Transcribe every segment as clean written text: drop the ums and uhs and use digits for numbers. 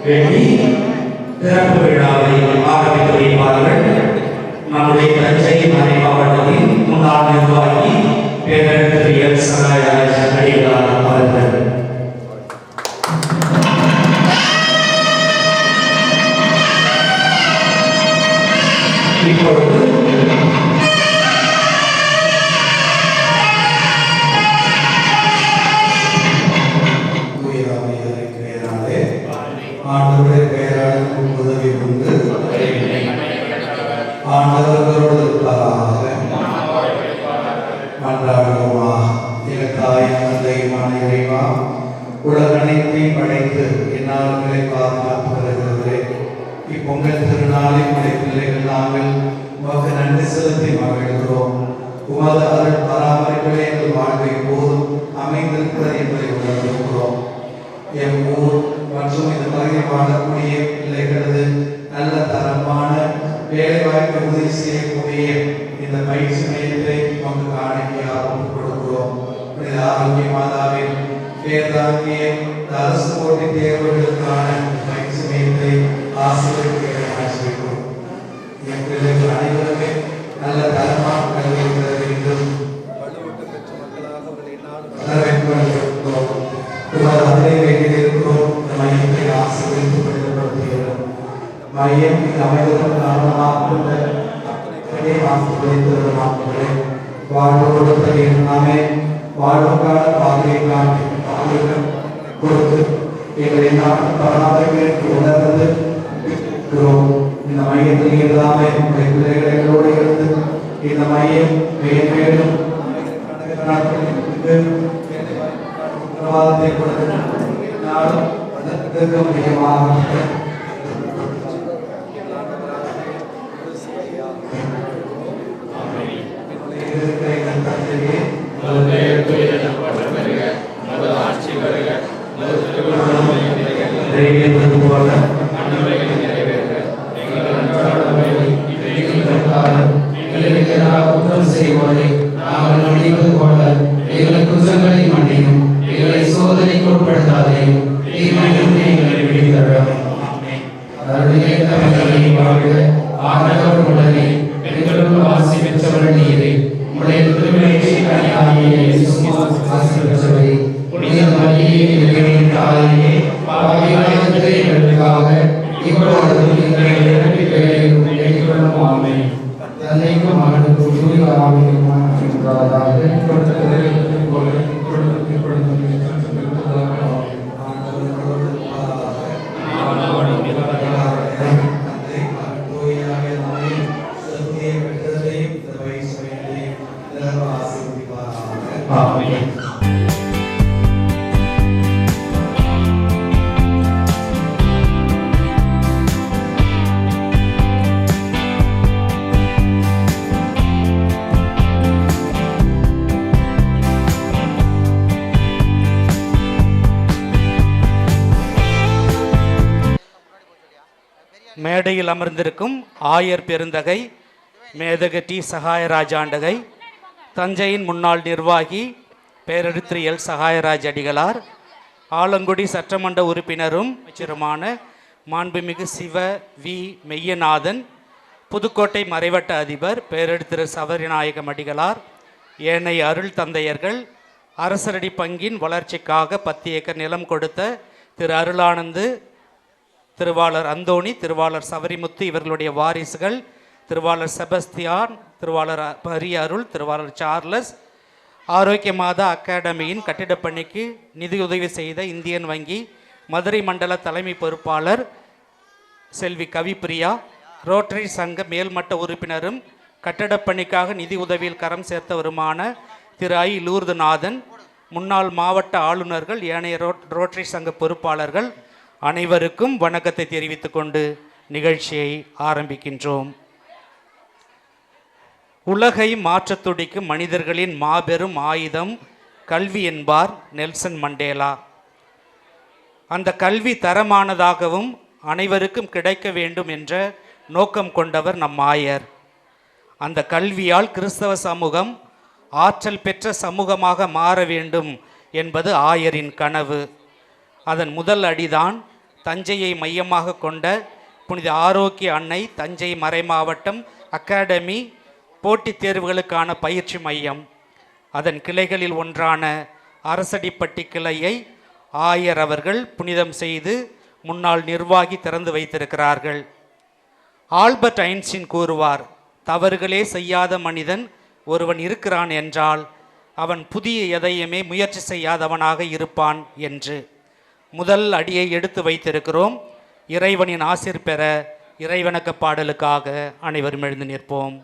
வேண்டி திறப்பு விழாவை ஆரம்பித்து வைப்பார்கள். நம்முடைய தஞ்சை மறை மாவட்டத்தின் முன்னாள் நிர்வாகி பேரறிஞர் எல். சகாயராஜ் அடிகளார் அவர்கள். இப்பொழுது ஆண்டவருடைய பெயரால் உதவி கொண்டு ஆண்டவர்களோடு மன்றாடுவோமா. தாய் தந்தையுமான இறைவா, உலக அனைத்தையும் படைத்து இந்நாள்களை பாதுகாப்புகிறவர்களே, இப்பொங்கல் திருநாளில் உடைய பிள்ளைகள் நாங்கள் உமக்கு நன்றி செலுத்தி மகிழ்கிறோம். உமது அருள் பராமரிப்பிலே எங்கள் வாழ்வை போதும் அமைந்திருக்கிறது என்பதை உணர்ந்திருக்கிறோம். எம் ஊர் மற்றும் இந்த பகுதியில் வாழக்கூடிய பிள்ளைகளது நல்ல தரமான வேலைவாய்ப்பு உதவி செய்யக்கூடிய இந்த பயிற்சி மையத்தை நமக்கு காணிக்கையாக கொடுக்கிறோம். ஆரோக்கிய மாதாவின் பேர்தாங்கிய அரசு போட்டித் தேர்வுகளுக்கான பயிற்சி மையத்தை ஆசிரியர்களும் என் பிள்ளைகள் அனைவருமே நல்ல தரமான கல்வி பெற வேண்டும். வலுவூட்டு பெற்ற மக்களாக மையத்தை ஆசீர்வதிக்கப்படுகிறது. மையம் அமைவதற்கு காரணமாக வாழ்வோடு நாமே வாழ்வுக்கான பாதையை காட்டி கொடுத்து எங்களை நாட்டு பராமரிப்பு உணர்ந்து இந்த மையத்தில் எல்லாமே பிள்ளைகளோடு இருந்து இந்த மையம் மேலும் உத்தரவாதத்தை கொடுத்து நாளும் அதற்கு முக்கியமாக சோதனைக்கு உட்படுத்தாதையும் ஆசி பெற்றவர் நீரே. உடைய திருமணத்தை தந்தைக்கும் மகனுக்கும் தூய மேடையில் அமர்ந்திருக்கும் ஆயர் பெருந்தகை மேதகு டி. சகாயராஜ் ஆண்டகை, தஞ்சையின் முன்னாள் நிர்வாகி பேரறிஞர் எல். சகாயராஜ் அடிகளார், ஆலங்குடி சட்டமன்ற உறுப்பினரும் அமைச்சருமான மாண்புமிகு சிவ வி. மெய்யநாதன், புதுக்கோட்டை மறைவட்ட அதிபர் பேரறிஞர் சபரிநாயகம் அடிகளார், ஏனைய அருள் தந்தையர்கள், அரசரடி பங்கின் வளர்ச்சிக்காக 10 ஏக்கர் நிலம் கொடுத்த திரு அருளானந்து, திருவாளர் அந்தோணி, திருவாளர் சவரிமுத்து இவர்களுடைய வாரிசுகள், திருவாளர் செபஸ்தியான், திருவாளர் பரிய அருள், திருவாளர் சார்லஸ், ஆரோக்கிய மாதா அகாடமியின் கட்டிடப் பணிக்கு நிதியுதவி செய்த இந்தியன் வங்கி மதுரை மண்டல தலைமை பொறுப்பாளர் செல்வி கவிப்பிரியா, ரோட்டரி சங்க மேல்மட்ட உறுப்பினரும் கட்டடப் பணிக்காக நிதி உதவியில் கரம் சேர்த்தவருமான திரு ஐ. லூர்துநாதன், முன்னாள் மாவட்ட ஆளுநர்கள், ஏனைய ரோட்டரி சங்க பொறுப்பாளர்கள் அனைவருக்கும் வணக்கத்தை தெரிவித்துக் கொண்டு நிகழ்ச்சியை ஆரம்பிக்கின்றோம். உலகை மாற்றத் துடிக்கும் மனிதர்களின் மாபெரும் ஆயுதம் கல்வி என்பார் நெல்சன் மண்டேலா. அந்த கல்வி தரமானதாகவும் அனைவருக்கும் கிடைக்க வேண்டும் என்ற நோக்கம் கொண்டவர் நம் ஆயர். அந்த கல்வியால் கிறிஸ்தவ சமூகம் ஆற்றல் பெற்ற சமூகமாக மாற வேண்டும் என்பது ஆயரின் கனவு. அதன் முதல் அடிதான் தஞ்சையை மையமாக கொண்ட புனித ஆரோக்கிய அன்னை தஞ்சை மறைமாவட்டம் அகாடமி போட்டித் தேர்வுகளுக்கான பயிற்சி மையம், அதன் கிளைகளில் ஒன்றான அரசடிப்பட்டி கிளையை ஆயர் அவர்கள் புனிதம் செய்து முன்னாள் நிர்வாகி திறந்து வைத்திருக்கிறார்கள். ஆல்பர்ட் ஐன்ஸ்டீன் கூறுவார், தவறுகளே செய்யாத மனிதன் ஒருவன் இருக்கிறான் என்றால் அவன் புதிய எதையுமே முயற்சி செய்யாதவனாக இருப்பான் என்று. முதல் அடியை எடுத்து வைத்திருக்கிறோம். இறைவனின் ஆசீர் பெற இறைவணக்க பாடலுக்காக அனைவரும் எழுந்து நிற்போம்.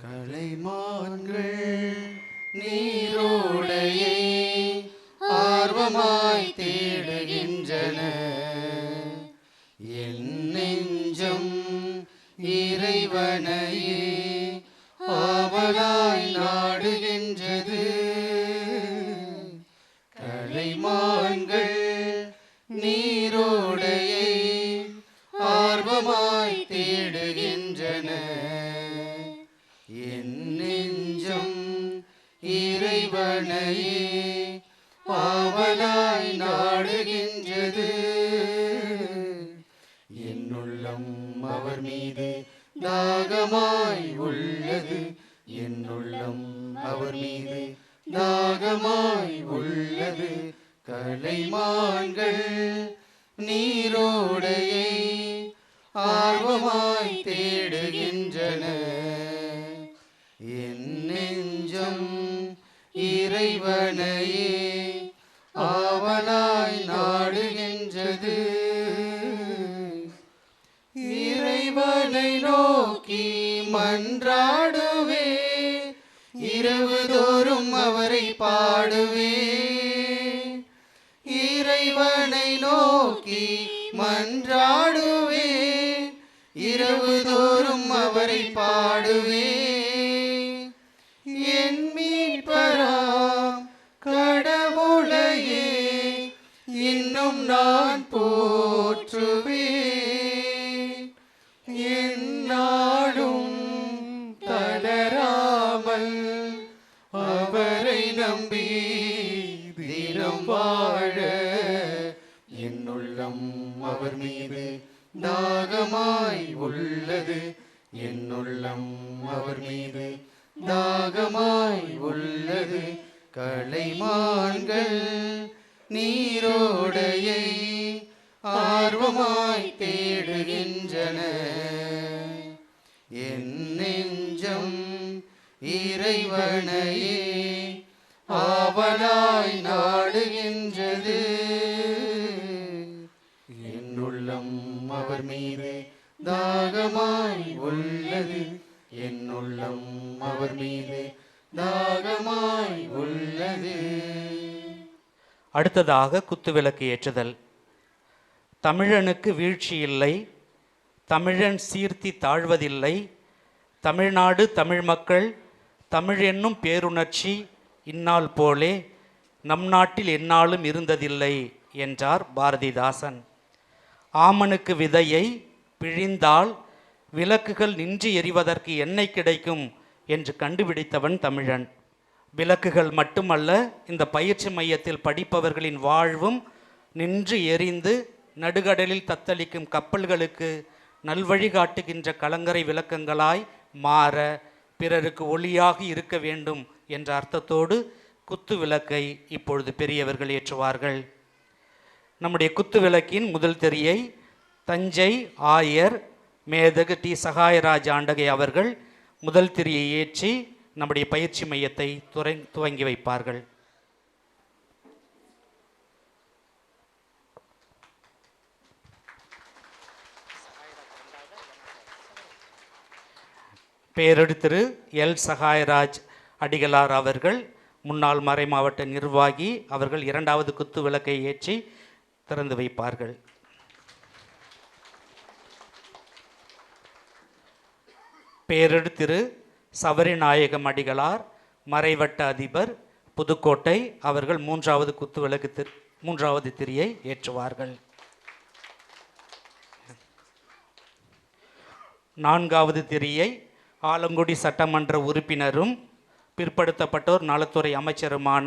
கலைமான்கள் நீரோடையை ஆர்வமாய் தேடுகின்றன, என் நெஞ்சம் இறைவனையே ஆவலாய் நாடுகின்றது. கலைமான்கள் நீரோடையை ஆர்வமாய் தேடுகின்றன, என் நெஞ்சம் இறைவனையே ஆவலாய் நாடுகின்றது. என்னுள்ளம் அவர் மீது தாகமாய் உள்ளது, என்னுள்ளம் அவர் மீது தாகமாய் உள்ளது. கலைமான்கள் நீரோடையை ஆர்வமாய் தேடுகின்றன, என் நெஞ்சம் இறைவனையே ஆவலாய் நாடுகின்றது. இறைவனை நோக்கி மன்றாடுவே, இரவுதோறும் அவரை பாடுவே. இறைவனை நோக்கி மன்றாடுவே, இரவுதோறும் அவரை பாடுவே. என் மீட்பராம் கடவுளையே இன்னும் நான் போற்றுவே. என்னாலும் தளராமல் அவரை நம்பி தினம் வாழ, என்னுள்ளம் அவர் மீது தாகமாய் உள்ளது, என்னுள்ளம் அவர் மீது தாகமாய் உள்ளது. கலைமான்கள் நீரோடையை ஆர்வமாய் தேடுகின்றன, என் நெஞ்சம் இறைவனையே ஆவலாய் நாடுகின்றது. என்னுள்ளம் அவர் மீது தாகமாய் உள்ளது, என்னுள்ளம் அவர் மீது தாகமாய் உள்ளது. அடுத்ததாக குத்துவிளக்கு ஏற்றுதல். தமிழனுக்கு வீழ்ச்சி இல்லை, தமிழன் சீர்த்தி தாழ்வதில்லை, தமிழ்நாடு தமிழ் மக்கள் தமிழ் என்னும் பேருணர்ச்சி இந்நாள் போலே நம் நாட்டில் எந்நாளும் இருந்ததில்லை என்றார் பாரதிதாசன். ஆமனுக்கு விதையை பிழிந்தால் விளக்குகள் நின்று எரிவதற்கு எண்ணெய் கிடைக்கும் என்று கண்டுபிடித்தவன் தமிழன். விளக்குகள் மட்டுமல்ல, இந்த பயிற்சி மையத்தில் படிப்பவர்களின் வாழ்வும் நின்று எரிந்து நடுகடலில் தத்தளிக்கும் கப்பல்களுக்கு நல்வழி காட்டுகின்ற கலங்கரை விளக்கங்களாய் மாற பிறருக்கு ஒளியாக இருக்க வேண்டும் என்ற அர்த்தத்தோடு குத்து விளக்கை இப்பொழுது பெரியவர்கள் ஏற்றுவார்கள். நம்முடைய குத்து விளக்கின் முதல் திரியை தஞ்சை ஆயர் மேதகு டி சகாயராஜ் ஆண்டகை அவர்கள் முதல் திரியை ஏற்றி நம்முடைய பயிற்சி மையத்தை துவங்கி வைப்பார்கள். பேரடி திரு எல் சகாயராஜ் அடிகளார் அவர்கள் முன்னாள் மறைமாவட்ட நிர்வாகி அவர்கள் இரண்டாவது குத்து விளக்கை ஏற்றி திறந்து வைப்பார்கள். பேரடி திரு சபரிநாயகம் அடிகளார் மறைவட்ட அதிபர் புதுக்கோட்டை அவர்கள் மூன்றாவது குத்து விளக்கு மூன்றாவது திரியை ஏற்றுவார்கள். நான்காவது திரியை ஆலங்குடி சட்டமன்ற உறுப்பினரும் பிற்படுத்தப்பட்டோர் நலத்துறை அமைச்சருமான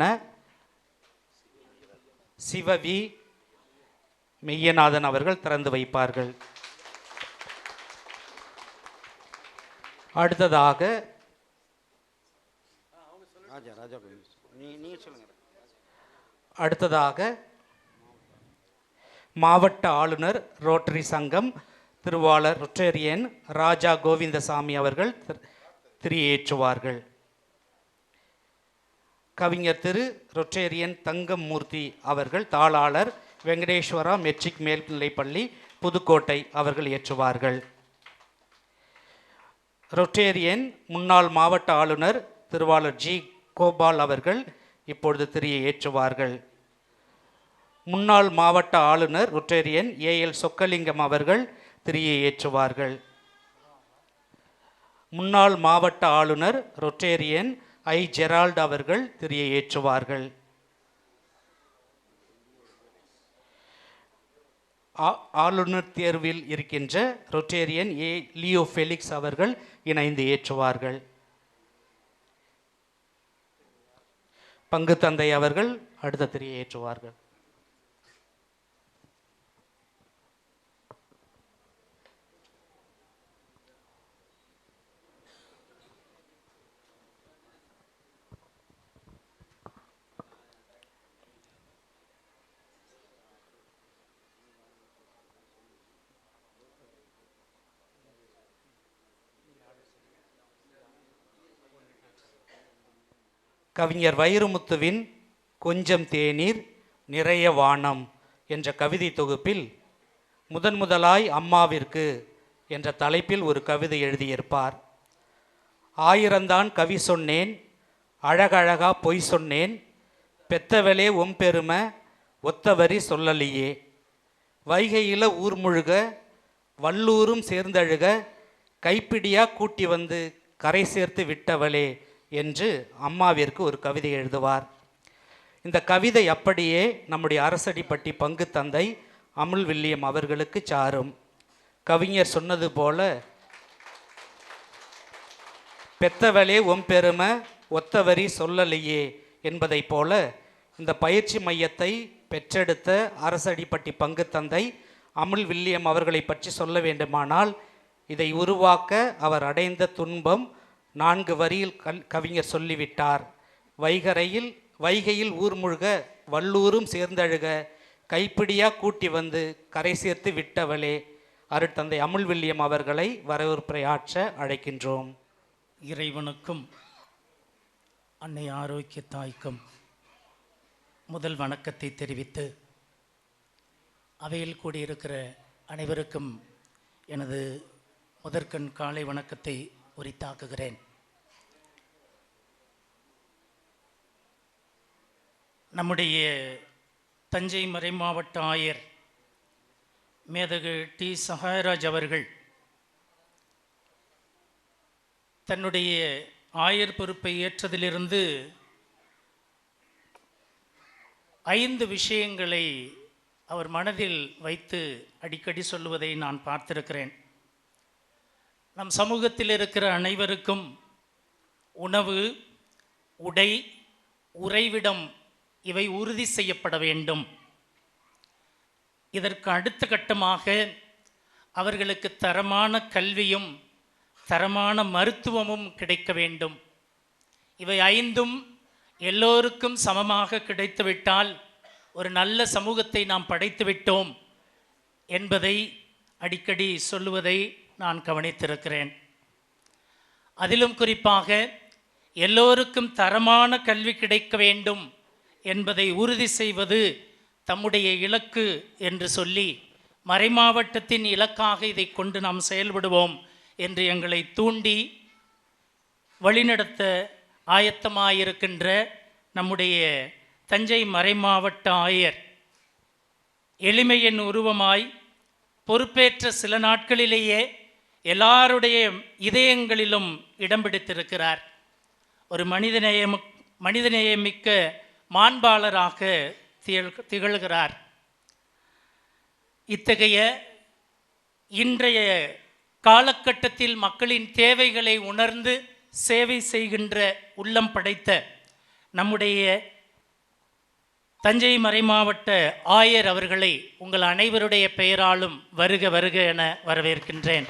சிவவி மெய்யநாதன் அவர்கள் திறந்து வைப்பார்கள். அடுத்ததாக மாவட்ட ஆளுநர் ரோட்டரி சங்கம் திருவாளர் ரொட்டேரியன் ராஜா கோவிந்தசாமி அவர்கள் திரியேற்றுவார்கள். கவிஞர் திரு ரொட்டேரியன் தங்கமூர்த்தி அவர்கள் தாளாளர் வெங்கடேஸ்வரா மெட்ரிக் மேல்நிலைப்பள்ளி புதுக்கோட்டை அவர்கள் ஏற்றுவார்கள். ரொட்டேரியன் முன்னாள் மாவட்ட ஆளுநர் திருவாளர் ஜி கோபால் அவர்கள் இப்பொழுது திரியை ஏற்றுவார்கள். முன்னாள் மாவட்ட ஆளுநர் ரொட்டேரியன் ஏஎல் சொக்கலிங்கம் அவர்கள் திரியை ஏற்றுவார்கள். முன்னாள் மாவட்ட ஆளுநர் ரொட்டேரியன் ஐ ஜெரால்ட் அவர்கள் திரியை ஏற்றுவார்கள். ஆளுநர் தேர்வில் இருக்கின்ற ரொட்டேரியன் ஏ லியோ ஃபெலிக்ஸ் அவர்கள் இணைந்து ஏற்றுவார்கள். பங்கு தந்தை அவர்கள் அடுத்த திரியை ஏற்றுவார்கள். கவிஞர் வைரமுத்துவின் கொஞ்சம் தேநீர் நிறைய வானம் என்ற கவிதை தொகுப்பில் முதலாய் அம்மாவிற்கு என்ற தலைப்பில் ஒரு கவிதை எழுதியிருப்பார். 1000 தான் கவி சொன்னேன், அழகழகா பொய் சொன்னேன், பெத்தவளே பெருமை ஒத்தவரி சொல்லலியே, வைகையில ஊர் முழுக வல்லூரும் சேர்ந்தழுக, கைப்பிடியா கூட்டி வந்து கரை சேர்த்து விட்டவளே என்று அம்மாவிற்கு ஒரு கவிதை எழுதுவார். இந்த கவிதை அப்படியே நம்முடைய அரசடிப்பட்டி பங்கு தந்தை அமுல் வில்லியம் அவர்களுக்கு சாரும். கவிஞர் சொன்னது போல, பெத்தவளே பெருமை ஒத்தவரி சொல்லலையே என்பதை போல இந்த பயிற்சி மையத்தை பெற்றெடுத்த அரசடிப்பட்டி பங்கு தந்தை அமுல் வில்லியம் அவர்களை பற்றி சொல்ல வேண்டுமானால், இதை உருவாக்க அவர் அடைந்த துன்பம் 4 வரியில் கவிஞர் சொல்லிவிட்டார். வைகையில் ஊர் முழுக வல்லூரும் சேர்ந்தழுக, கைப்பிடியா கூட்டி வந்து கரை சேர்த்து விட்டவளே. அருட்தந்தை அமுல் வில்லியம் அவர்களை வரவேற்புரையாற்ற அழைக்கின்றோம். இறைவனுக்கும் அன்னை ஆரோக்கிய தாய்க்கும் முதல் வணக்கத்தை தெரிவித்து, அவையில் கூடியிருக்கிற அனைவருக்கும் எனது முதற்கண் காலை வணக்கத்தை உரித்தாக்குகிறேன். நம்முடைய தஞ்சை மறைமாவட்ட ஆயர் மேதகு டி சகாயராஜ் அவர்கள் தன்னுடைய ஆயர் பொறுப்பை ஏற்றதிலிருந்து 5 விஷயங்களை அவர் மனதில் வைத்து அடிக்கடி சொல்லுவதை நான் பார்த்திருக்கிறேன். நம் சமூகத்தில் இருக்கிற அனைவருக்கும் உணவு, உடை, உறைவிடம் இவை உறுதி செய்யப்பட வேண்டும். இதற்கு அடுத்த கட்டமாக அவர்களுக்கு தரமான கல்வியும் தரமான மருத்துவமும் கிடைக்க வேண்டும். இவை 5ம் எல்லோருக்கும் சமமாக கிடைத்துவிட்டால் ஒரு நல்ல சமூகத்தை நாம் படைத்துவிட்டோம் என்பதை அடிக்கடி சொல்லுவதை நான் கவனித்திருக்கிறேன். அதிலும் குறிப்பாக எல்லோருக்கும் தரமான கல்வி கிடைக்க வேண்டும் என்பதை உறுதி செய்வது தம்முடைய இலக்கு என்று சொல்லி, மறைமாவட்டத்தின் இலக்காக இதை கொண்டு நாம் செயல்படுவோம் என்று எங்களை தூண்டி வழிநடத்த ஆயத்தமாயிருக்கின்ற நம்முடைய தஞ்சை மறைமாவட்ட ஆயர் எளிமையின் உருவமாய் பொறுப்பேற்ற சில நாட்களிலேயே எல்லாருடைய இதயங்களிலும் இடம் பிடித்திருக்கிறார். ஒரு மனிதநேயமிக்க மாண்பாளராக திகழ்கிறார். இத்தகைய இன்றைய காலகட்டத்தில் மக்களின் தேவைகளை உணர்ந்து சேவை செய்கின்ற உள்ளம் படைத்த நம்முடைய தஞ்சை மறைமாவட்ட ஆயர் அவர்களை உங்கள் அனைவருடைய பெயராலும் வருக வருக என வரவேற்கின்றேன்.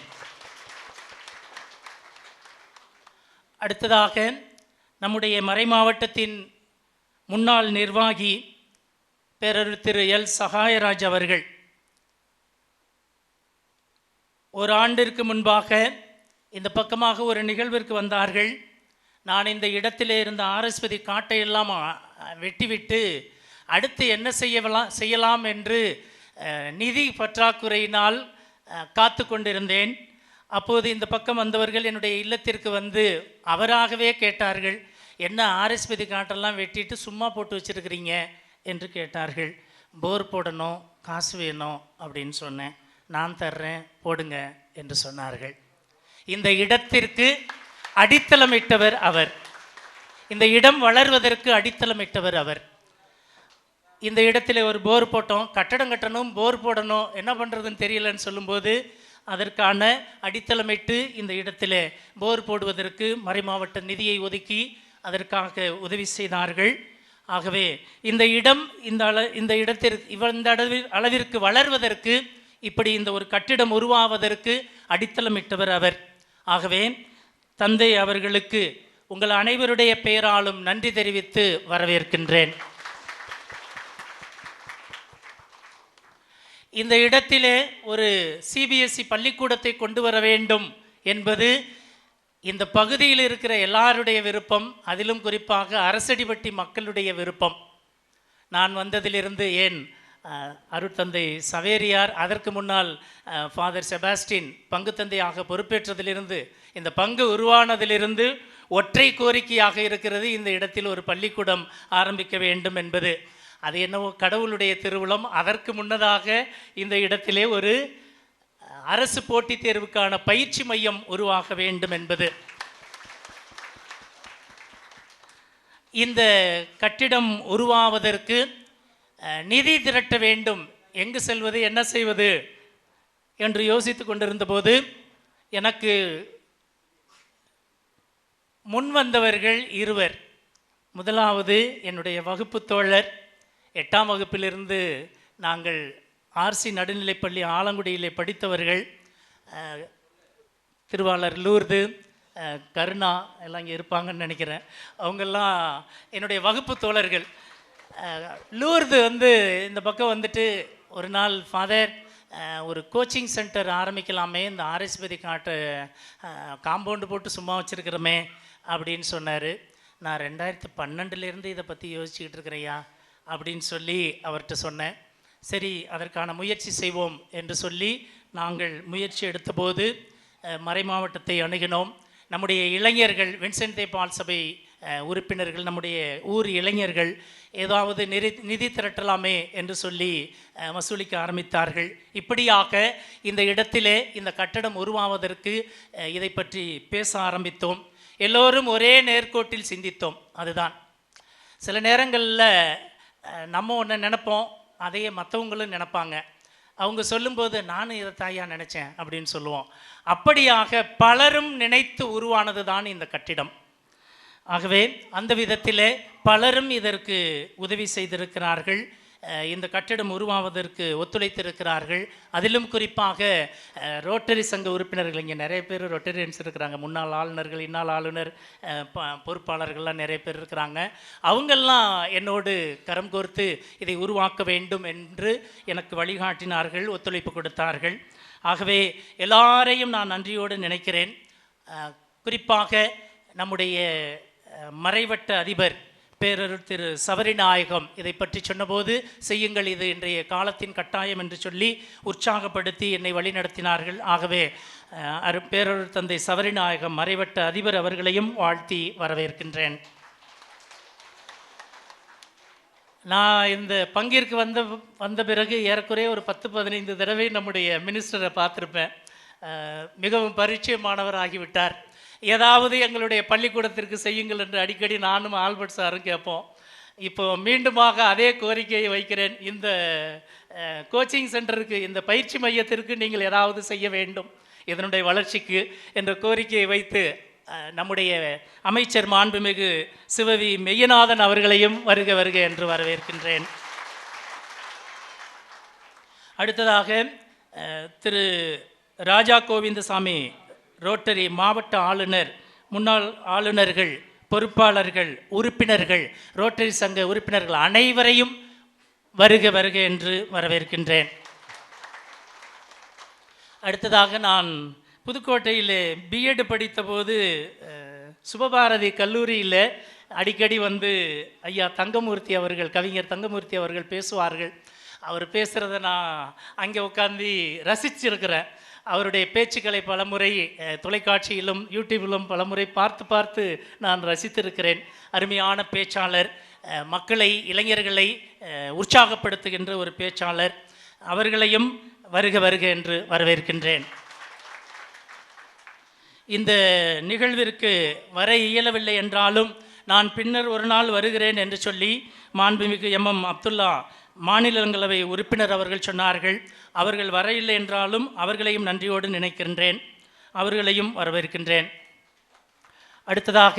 அடுத்ததாக நம்முடைய மறைமாவட்டத்தின் முன்னாள் நிர்வாகி பேரறிஞர் திரு எல் சகாயராஜ் அவர்கள் ஒரு ஆண்டிற்கு முன்பாக இந்த பக்கமாக ஒரு நிகழ்விற்கு வந்தார்கள். நான் இந்த இடத்திலே இருந்த ஆர்எஸ்பதி காட்டையெல்லாம் வெட்டிவிட்டு அடுத்து என்ன செய்யலாம் என்று நிதி பற்றாக்குறையினால் காத்து கொண்டிருந்தேன். அப்போது இந்த பக்கம் வந்தவர்கள் என்னுடைய இல்லத்திற்கு வந்து அவராகவே கேட்டார்கள், என்ன ஆர்எஸ்பதி காட்டெல்லாம் வெட்டிட்டு சும்மா போட்டு வச்சுருக்கிறீங்க என்று கேட்டார்கள். போர் போடணும், காசு வேணும் அப்படின்னு சொன்னேன். நான் தர்றேன், போடுங்க என்று சொன்னார்கள். இந்த இடத்திற்கு அடித்தளமிட்டவர் அவர். இந்த இடம் வளர்வதற்கு அடித்தளமிட்டவர் அவர். இந்த இடத்துல ஒரு போர் போட்டோம், கட்டடம் கட்டணும், போர் போடணும், என்ன பண்ணுறதுன்னு தெரியலன்னு சொல்லும்போது அதற்கான அடித்தளமிட்டு இந்த இடத்துல போர் போடுவதற்கு மறைமாவட்ட நிதியை ஒதுக்கி அதற்காக உதவி செய்தார்கள். ஆகவே இந்த இடம் இந்த இடத்திற்கு இந்த அளவிற்கு வளர்வதற்கு, இப்படி இந்த ஒரு கட்டிடம் உருவாவதற்கு அடித்தளமிட்டவர் அவர். ஆகவே தந்தை அவர்களுக்கு உங்கள் அனைவருடைய பெயராலும் நன்றி தெரிவித்து வரவேற்கின்றேன். இந்த இடத்திலே ஒரு சிபிஎஸ்இ பள்ளிக்கூடத்தை கொண்டு வர வேண்டும் என்பது இந்த பகுதியில் இருக்கிற எல்லாருடைய விருப்பம், அதிலும் குறிப்பாக அரசடிப்பட்டி மக்களுடைய விருப்பம். நான் வந்ததிலிருந்து, ஏன் அருட்தந்தை சவேரியார், அதற்கு முன்னால் ஃபாதர் செபாஸ்டின் பங்கு தந்தையாக பொறுப்பேற்றதிலிருந்து, இந்த பங்கு உருவானதிலிருந்து ஒற்றை கோரிக்கையாக இருக்கிறது, இந்த இடத்தில் ஒரு பள்ளிக்கூடம் ஆரம்பிக்க வேண்டும் என்பது. அது என்னவோ கடவுளுடைய திருவுளம். அதற்கு முன்னதாக இந்த இடத்திலே ஒரு அரசு போட்டித் தேர்வுக்கான பயிற்சி மையம் உருவாக வேண்டும் என்பது. இந்த கட்டிடம் உருவாவதற்கு நிதி திரட்ட வேண்டும், எங்கு செல்வது, என்ன செய்வது என்று யோசித்து கொண்டிருந்த போது எனக்கு முன் வந்தவர்கள் இருவர். முதலாவது என்னுடைய வகுப்பு தோழர், 8ஆம் வகுப்பிலிருந்து நாங்கள் ஆர்சி நடுநிலைப்பள்ளி ஆலங்குடியிலே படித்தவர்கள், திருவாளர் லூர்து, கருணா எல்லாம் இங்கே இருப்பாங்கன்னு நினைக்கிறேன். அவங்கெல்லாம் என்னுடைய வகுப்பு தோழர்கள். லூர்து இந்த பக்கம் வந்துட்டு ஒரு நாள், ஃபாதர் ஒரு கோச்சிங் சென்டர் ஆரம்பிக்கலாமே, இந்த ஆர்எஸ்பதி காட்டை காம்பவுண்டு போட்டு சும்மா வச்சுருக்கிறோமே அப்படின்னு சொன்னார். நான் 2012 இதை பற்றி யோசிச்சுக்கிட்டு இருக்கிறேயா அப்படின்னு சொல்லி அவர்கிட்ட சொன்னேன். சரி, அதற்கான முயற்சி செய்வோம் என்று சொல்லி நாங்கள் முயற்சி எடுத்தபோது மறைமாவட்டத்தை அணுகினோம். நம்முடைய இளைஞர்கள், வின்சென்ட் தே பால் சபை உறுப்பினர்கள், நம்முடைய ஊர் இளைஞர்கள் ஏதாவது நிதி திரட்டலாமே என்று சொல்லி வசூலிக்க ஆரம்பித்தார்கள். இப்படியாக இந்த இடத்திலே இந்த கட்டடம் உருவாவதற்கு இதை பற்றி பேச ஆரம்பித்தோம். எல்லோரும் ஒரே நேர்கோட்டில் சிந்தித்தோம். அதுதான் சில நேரங்களில் நம்ம ஒன்று நினைப்போம், அதையே மற்றவங்களும் நினைப்பாங்க. அவங்க சொல்லும்போது நானும் இதை தாயா நினச்சேன் அப்படின்னு சொல்லுவோம். அப்படியாக பலரும் நினைத்து உருவானது தான் இந்த கட்டிடம். ஆகவே அந்த விதத்திலே பலரும் இதற்கு உதவி செய்திருக்கிறார்கள், இந்த கட்டிடம் உருவாவதற்கு ஒத்துழைத்திருக்கிறார்கள். அதிலும் குறிப்பாக ரோட்டரி சங்க உறுப்பினர்கள், இங்கே நிறைய பேர் ரொட்டரியன்ஸ் இருக்கிறாங்க, முன்னாள் ஆளுநர்கள், இன்னாள் ஆளுநர், பொறுப்பாளர்கள்லாம் நிறைய பேர் இருக்கிறாங்க. அவங்கெல்லாம் என்னோடு கரம் கோர்த்து இதை உருவாக்க வேண்டும் என்று எனக்கு வழிகாட்டினார்கள், ஒத்துழைப்பு கொடுத்தார்கள். ஆகவே எல்லாரையும் நான் நன்றியோடு நினைக்கிறேன். குறிப்பாக நம்முடைய மறைவட்ட அதிபர் பேரறிஞர் திரு சபரிநாயகம் இதை பற்றி சொன்னபோது, செய்யுங்கள், இது இன்றைய காலத்தின் கட்டாயம் என்று சொல்லி உற்சாகப்படுத்தி என்னை வழிநடத்தினார்கள். ஆகவே பேரறிஞர் தந்தை சபரிநாயகம் மறைவட்ட அதிபர் அவர்களையும் வாழ்த்தி வரவேற்கின்றேன். நான் இந்த பங்கிற்கு வந்த பிறகு ஏறக்குறைய ஒரு 10-15 தடவை நம்முடைய மினிஸ்டரை பார்த்துருப்பேன். மிகவும் பரிச்சயமானவராகிவிட்டார். ஏதாவது எங்களுடைய பள்ளிக்கூடத்திற்கு செய்யுங்கள் என்று அடிக்கடி நானும் ஆல்பர்ட் சாரும் கேட்போம். இப்போ மீண்டுமாக அதே கோரிக்கையை வைக்கிறேன். இந்த கோச்சிங் சென்டருக்கு, இந்த பயிற்சி மையத்திற்கு நீங்கள் ஏதாவது செய்ய வேண்டும் இதனுடைய வளர்ச்சிக்கு என்ற கோரிக்கையை வைத்து நம்முடைய அமைச்சர் மாண்புமிகு சிவவி மெய்யநாதன் அவர்களையும் வருக வருக என்று வரவேற்கின்றேன். அடுத்ததாக திரு ராஜா கோவிந்தசாமி ரோட்டரி மாவட்ட ஆளுநர், முன்னாள் ஆளுநர்கள், பொறுப்பாளர்கள், உறுப்பினர்கள், ரோட்டரி சங்க உறுப்பினர்கள் அனைவரையும் வருக வருக என்று வரவேற்கின்றேன். அடுத்ததாக நான் புதுக்கோட்டையில் பிஎட் படித்தபோது சுபபாரதி கல்லூரியில் அடிக்கடி வந்து ஐயா தங்கமூர்த்தி அவர்கள், கவிஞர் தங்கமூர்த்தி அவர்கள் பேசுவார்கள். அவர் பேசுகிறத நான் அங்கே உட்காந்து ரசிச்சிருக்கிறேன். அவருடைய பேச்சுக்களை பலமுறை தொலைக்காட்சியிலும் யூடியூபிலும் பலமுறை பார்த்து பார்த்து நான் ரசித்திருக்கிறேன். அருமையான பேச்சாளர், மக்களை, இளைஞர்களை உற்சாகப்படுத்துகின்ற ஒரு பேச்சாளர். அவர்களையும் வருக வருக என்று வரவேற்கின்றேன். இந்த நிகழ்விற்கு வர இயலவில்லை என்றாலும் நான் பின்னர் ஒரு நாள் வருகிறேன் என்று சொல்லி மாண்புமிகு எம் அப்துல்லா மாநிலங்களவை உறுப்பினர் அவர்கள் சொன்னார்கள். அவர்கள் வர இல்லை என்றாலும் அவர்களையும் நன்றியோடு நினைக்கின்றேன், அவர்களையும் வரவேற்கின்றேன். அடுத்ததாக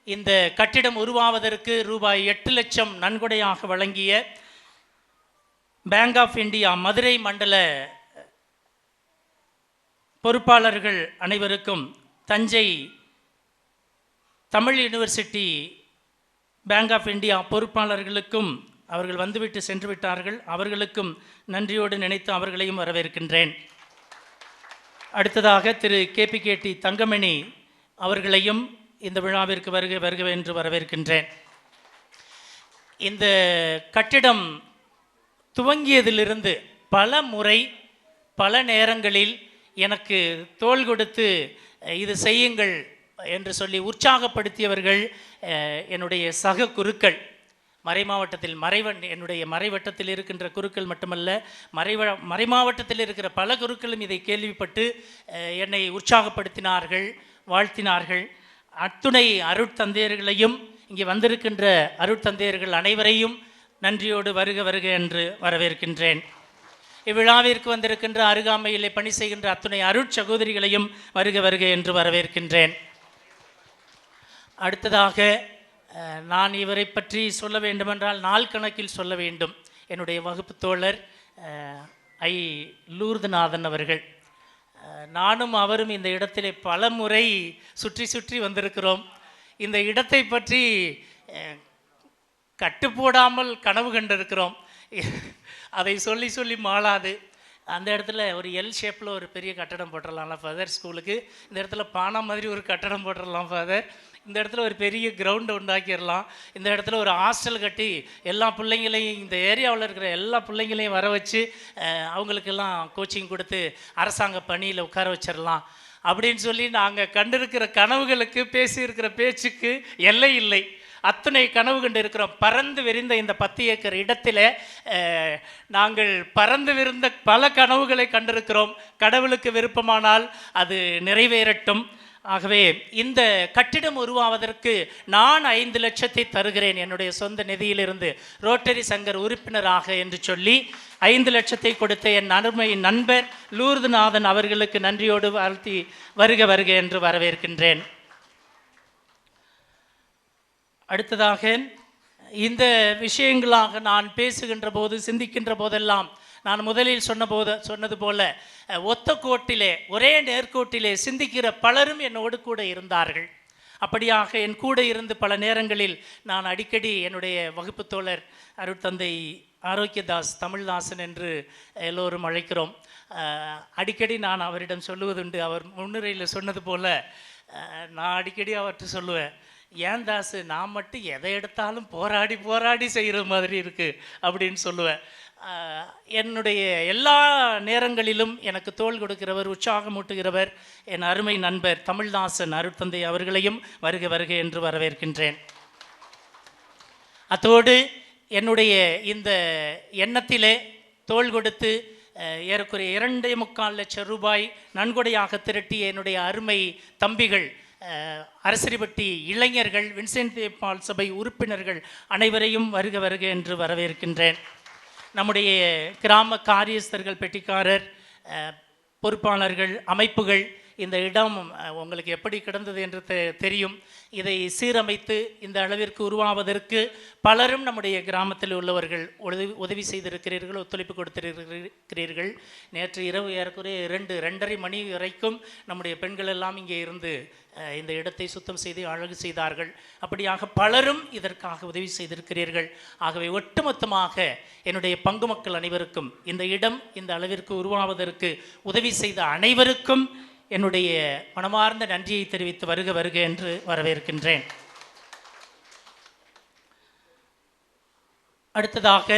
இந்த கட்டிடம் உருவாவதற்கு ரூபாய் 8 லட்சம் நன்கொடையாக வழங்கிய பேங்க் ஆஃப் இந்தியா மதுரை மண்டல பொறுப்பாளர்கள் அனைவருக்கும், Thanjai Tamil university bank of India பொறுப்பாளர்களுக்கும், அவர்கள் வந்துவிட்டு சென்று விட்டார்கள், அவர்களுக்கும் நன்றியோடு நினைத்து அவர்களையும் வரவேற்கின்றேன். அடுத்ததாக திரு KPKT தங்கமணி அவர்களையும் இந்த விழாவிற்கு வருக வருக என்று வரவேற்கின்றேன். இந்த கட்டிடம் துவங்கியதிலிருந்து பல முறை பல நேரங்களில் எனக்கு தோள் கொடுத்து இது செய்யுங்கள் என்று சொல்லி உற்சாகப்படுத்தியவர்கள் என்னுடைய சக குருக்கள். மறைமாவட்டத்தில் என்னுடைய மறைவட்டத்தில் இருக்கின்ற குருக்கள் மட்டுமல்ல, மறைமாவட்டத்தில் இருக்கிற பல குருக்களும் இதை கேள்விப்பட்டு என்னை உற்சாகப்படுத்தினார்கள், வாழ்த்தினார்கள். அத்துணை அருட்தந்தையர்களையும், இங்கே வந்திருக்கின்ற அருட்தந்தையர்கள் அனைவரையும் நன்றியோடு வருக வருக என்று வரவேற்கின்றேன். இவ்விழாவிற்கு வந்திருக்கின்ற அருகாமையிலே பணி செய்கின்ற அத்துணை அருட்சகோதரிகளையும் வருக வருக என்று வரவேற்கின்றேன். அடுத்ததாக நான் இவரை பற்றி சொல்ல வேண்டுமென்றால் நாள் கணக்கில் சொல்ல வேண்டும். என்னுடைய வகுப்பு தோழர் லூர்துநாதன் அவர்கள், நானும் அவரும் இந்த இடத்திலே பல முறை சுற்றி சுற்றி வந்திருக்கிறோம். இந்த இடத்தை பற்றி கட்டுப்போடாமல் கனவு கண்டிருக்கிறோம். அதை சொல்லி சொல்லி மாளாது. அந்த இடத்துல ஒரு எல் ஷேப்பில் ஒரு பெரிய கட்டடம் போட்டுடலாம்ல ஃபாதர் ஸ்கூலுக்கு. இந்த இடத்துல பானா மாதிரி ஒரு கட்டடம் போட்டுடலாம் ஃபாதர். இந்த இடத்துல ஒரு பெரிய கிரவுண்டை உண்டாக்கிடலாம். இந்த இடத்துல ஒரு ஹாஸ்டல் கட்டி எல்லா பிள்ளைங்களையும், இந்த ஏரியாவில் இருக்கிற எல்லா பிள்ளைங்களையும் வர வச்சு அவங்களுக்கெல்லாம் கோச்சிங் கொடுத்து அரசாங்க பணியில் உட்கார வச்சிடலாம் அப்படின்னு சொல்லி நாங்கள் கண்டிருக்கிற கனவுகளுக்கு, பேசியிருக்கிற பேச்சுக்கு எல்லை இல்லை. அத்தனை கனவு கண்டு இருக்கிறோம். பறந்து விரிந்த இந்த 10 ஏக்கர் இடத்துல நாங்கள் பறந்து விரிந்த பல கனவுகளை கண்டிருக்கிறோம். கடவுளுக்கு விருப்பமானால் அது நிறைவேறட்டும். ஆகவே இந்த கட்டிடம் உருவாவதற்கு நான் 5 லட்சத்தை தருகிறேன் என்னுடைய சொந்த நிதியிலிருந்து, ரோட்டரி சங்கர் உறுப்பினராக என்று சொல்லி 5 லட்சத்தை கொடுத்த என் அருமை நண்பர் லூர்துநாதன் அவர்களுக்கு நன்றியோடு வாழ்த்தி வருக வருக என்று வரவேற்கின்றேன். அடுத்ததாக இந்த விஷயங்களாக நான் பேசுகின்ற போது, சிந்திக்கின்ற போதெல்லாம் நான் முதலில் சொன்னது போல ஒத்த கோட்டிலே, ஒரே நேர்கோட்டிலே சிந்திக்கிற பலரும் என்னோடு கூட இருந்தார்கள். அப்படியாக என் கூட இருந்து பல நேரங்களில் நான் அடிக்கடி என்னுடைய வகுப்பு தோழர் அருட்தந்தை ஆரோக்கியதாஸ், தமிழ்தாசன் என்று எல்லோரும் அழைக்கிறோம். அடிக்கடி நான் அவரிடம் சொல்லுவதுண்டு. அவர் முன்னுரையில் சொன்னது போல் நான் அடிக்கடி அவர்கிட்ட சொல்லுவேன், ஏன் தாசு நான் மட்டும் எதை எடுத்தாலும் போராடி போராடி செய்கிற மாதிரி இருக்குது அப்படின்னு சொல்லுவேன். என்னுடைய எல்லா நேரங்களிலும் எனக்கு தோள் கொடுக்கிறவர், உற்சாகமூட்டுகிறவர் என் அருமை நண்பர் தமிழ்தாசன் அருட்தந்தை அவர்களையும் வருக வருக என்று வரவேற்கின்றேன். அத்தோடு என்னுடைய இந்த எண்ணத்திலே தோள் கொடுத்து ஏறக்குறைய 2.25 லட்சம் ரூபாய் நன்கொடையாக திரட்டிய என்னுடைய அருமை தம்பிகள், அரசரிப்பட்டி இளைஞர்கள், வின்சென்ட் பால் சபை உறுப்பினர்கள் அனைவரையும் வருக வருக என்று வரவேற்கின்றேன். நம்முடைய கிராம காரியஸ்தர்கள், பெட்டிக்காரர், பொறுப்பாளர்கள், அமைப்புகள் இந்த இடம் உங்களுக்கு எப்படி கிடந்தது என்று தெரியும். இதை சீரமைத்து இந்த அளவிற்கு உருவாவதற்கு பலரும் நம்முடைய கிராமத்தில் உள்ளவர்கள் உதவி செய்திருக்கிறீர்கள், ஒத்துழைப்பு கொடுத்திருக்கிறீர்கள். நேற்று இரவு ஏறக்குறைய 2:30 மணி வரைக்கும் நம்முடைய பெண்கள் எல்லாம் இங்கே இருந்து இந்த இடத்தை சுத்தம் செய்து அழகு செய்தார்கள். அப்படியாக பலரும் இதற்காக உதவி செய்திருக்கிறீர்கள். ஆகவே ஒட்டுமொத்தமாக என்னுடைய பங்கு மக்கள் அனைவருக்கும், இந்த இடம் இந்த அளவிற்கு உருவாவதற்கு உதவி செய்த அனைவருக்கும் என்னுடைய மனமார்ந்த நன்றியை தெரிவித்து வருக வருக என்று வரவேற்கின்றேன். அடுத்ததாக,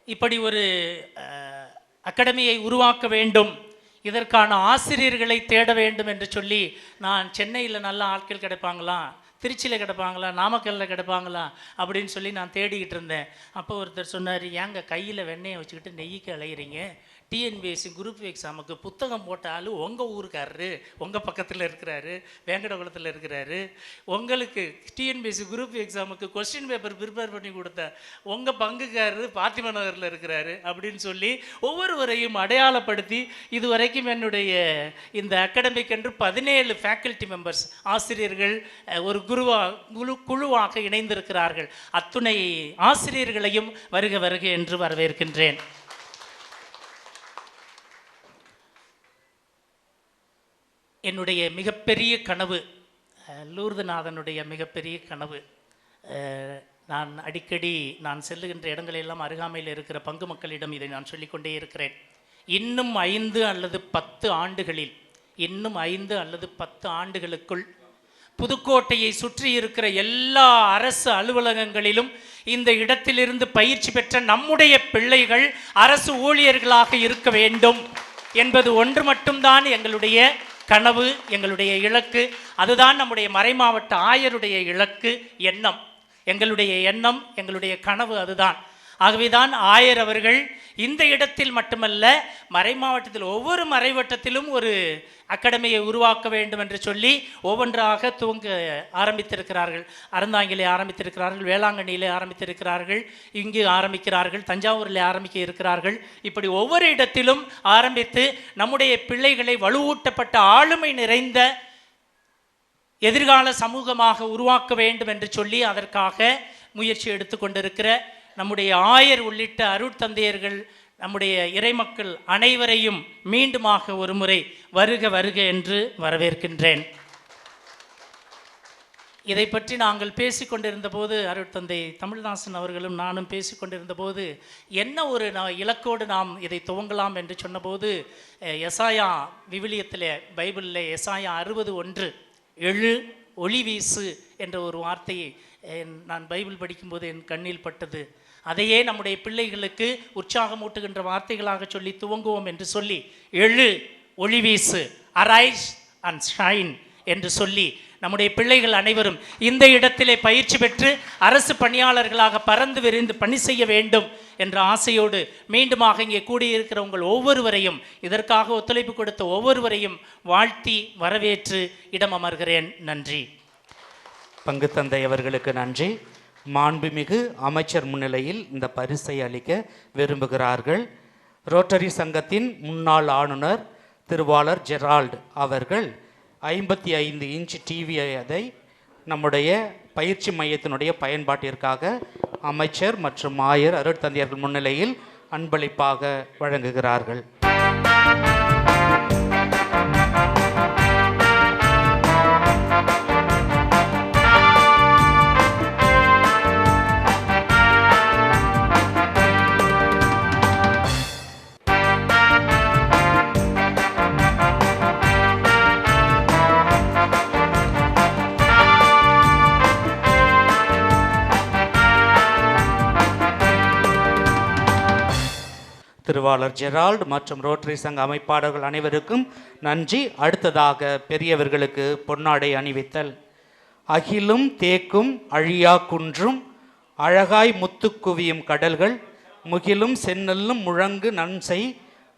இப்படி ஒரு அகாடமியை உருவாக்க வேண்டும், இதற்கான ஆசிரியர்களை தேட வேண்டும் என்று சொல்லி நான் சென்னையில் நல்ல ஆட்கள் கிடைப்பாங்களா, திருச்சியில் கிடப்பாங்களா, நாமக்கல்லில் கிடப்பாங்களா அப்படின்னு சொல்லி நான் தேடிக்கிட்டு இருந்தேன். அப்போ ஒருத்தர் சொன்னார், ஏங்க கையில் வெண்ணெயை வச்சுக்கிட்டு நெய்யிக்கு அலையிறீங்க, டிஎன்பிஎஸ்சி குரூப் எக்ஸாமுக்கு புத்தகம் போட்டாலும் உங்கள் ஊருக்காரரு, உங்கள் பக்கத்தில் இருக்கிறாரு, வேங்கடகுளத்தில் இருக்கிறாரு, உங்களுக்கு டிஎன்பிஎஸ்சி குரூப் எக்ஸாமுக்கு கொஸ்டின் பேப்பர் ப்ரிப்பேர் பண்ணி கொடுத்த உங்கள் பங்குக்காரரு பாத்திமா நகரில் இருக்கிறாரு அப்படின்னு சொல்லி ஒவ்வொருவரையும் அடையாளப்படுத்தி இதுவரைக்கும் என்னுடைய இந்த அகாடமிக் என்று 17 ஃபேக்கல்ட்டி மெம்பர்ஸ், ஆசிரியர்கள் ஒரு குழுவாக இணைந்திருக்கிறார்கள். அத்துணை ஆசிரியர்களையும் வருக வருக என்று வரவேற்கின்றேன். என்னுடைய மிகப்பெரிய கனவு, லூர்துநாதனுடைய மிகப்பெரிய கனவு, நான் அடிக்கடி நான் செல்லுகின்ற இடங்களெல்லாம் அருகாமையில் இருக்கிற பங்கு மக்களிடம் இதை நான் சொல்லிக்கொண்டே இருக்கிறேன். இன்னும் 5 அல்லது 10 ஆண்டுகளில், இன்னும் 5 அல்லது 10 ஆண்டுகளுக்குள் புதுக்கோட்டையை சுற்றி இருக்கிற எல்லா அரசு அலுவலகங்களிலும் இந்த இடத்திலிருந்து பயிற்சி பெற்ற நம்முடைய பிள்ளைகள் அரசு ஊழியர்களாக இருக்க வேண்டும் என்பது ஒன்று மட்டும்தான் எங்களுடைய கனவு, எங்களுடைய இலக்கு. அதுதான் நம்முடைய மறைமாவட்ட ஆயருடைய இலக்கு, எண்ணம், எங்களுடைய எண்ணம், எங்களுடைய கனவு அதுதான். ஆகவேதான் ஆயர் அவர்கள் இந்த இடத்தில் மட்டுமல்ல, மறைமாவட்டத்தில் ஒவ்வொரு மறைவட்டத்திலும் ஒரு அகாடமியை உருவாக்க வேண்டும் என்று சொல்லி ஒவ்வொன்றாக துவங்க ஆரம்பித்திருக்கிறார்கள். அறந்தாங்கிலே ஆரம்பித்திருக்கிறார்கள், வேளாங்கண்ணியிலே ஆரம்பித்திருக்கிறார்கள், இங்கு ஆரம்பிக்கிறார்கள், தஞ்சாவூரில் ஆரம்பிக்க இருக்கிறார்கள். இப்படி ஒவ்வொரு இடத்திலும் ஆரம்பித்து நம்முடைய பிள்ளைகளை வலுவூட்டப்பட்ட ஆளுமை நிறைந்த எதிர்கால சமூகமாக உருவாக்க வேண்டும் என்று சொல்லி அதற்காக முயற்சி எடுத்து கொண்டிருக்கிற நம்முடைய ஆயர் உள்ளிட்ட அருட்தந்தையர்கள், நம்முடைய இறைமக்கள் அனைவரையும் மீண்டுமாக ஒரு முறை வருக வருக என்று வரவேற்கின்றேன். இதை பற்றி நாங்கள் பேசிக்கொண்டிருந்த போது, அருட்தந்தை தமிழ்தாசன் அவர்களும் நானும் பேசிக்கொண்டிருந்த போது, என்ன ஒரு இலக்கோடு நாம் இதை துவங்கலாம் என்று சொன்னபோது, எசாயா விவிலியத்தில், பைபிளில் எசாயா 60:1 எழு ஒளி வீசு என்ற ஒரு வார்த்தையை நான் பைபிள் படிக்கும்போது என் கண்ணில் பட்டது. அதையே நம்முடைய பிள்ளைகளுக்கு உற்சாகமூட்டுகின்ற வார்த்தைகளாக சொல்லி துவங்குவோம் என்று சொல்லி, எழு ஒளி வீசு, அரைஸ் அண்ட் ஷைன் என்று சொல்லி நம்முடைய பிள்ளைகள் அனைவரும் இந்த இடத்திலே பயிற்சி பெற்று அரசு பணியாளர்களாக பறந்து விரிந்து பணி செய்ய வேண்டும் என்ற ஆசையோடு மீண்டுமாக இங்கே கூடியிருக்கிற உங்கள் ஒவ்வொருவரையும், இதற்காக ஒத்துழைப்பு கொடுத்த ஒவ்வொருவரையும் வாழ்த்தி வரவேற்று இடம் அமர்கிறேன். நன்றி. பங்கு தந்தை அவர்களுக்கு நன்றி. மாண்புமிகு அமைச்சர் முன்னிலையில் இந்த பரிசை அளிக்க விரும்புகிறார்கள். ரோட்டரி சங்கத்தின் முன்னாள் ஆளுநர் திருவாளர் ஜெரால்டு அவர்கள் 55 இன்ச் டிவி அதை நம்முடைய பயிற்சி மையத்தினுடைய பயன்பாட்டிற்காக அமைச்சர் மற்றும் ஆயர் அருட்தந்தையர்கள் முன்னிலையில் அன்பளிப்பாக வழங்குகிறார்கள். திருவாளர் ஜெரால்டு மற்றும் ரோட்டரி சங்க அமைப்பாளர்கள் அனைவருக்கும் நன்றி. அடுத்ததாக பெரியவர்களுக்கு பொன்னாடை அணிவித்தல். அகிலும் தேக்கும் அழியா குன்றும் அழகாய் முத்து குவியும் கடல்கள் முகிலும் செந்நெல்லும் முழங்கு நன்செய்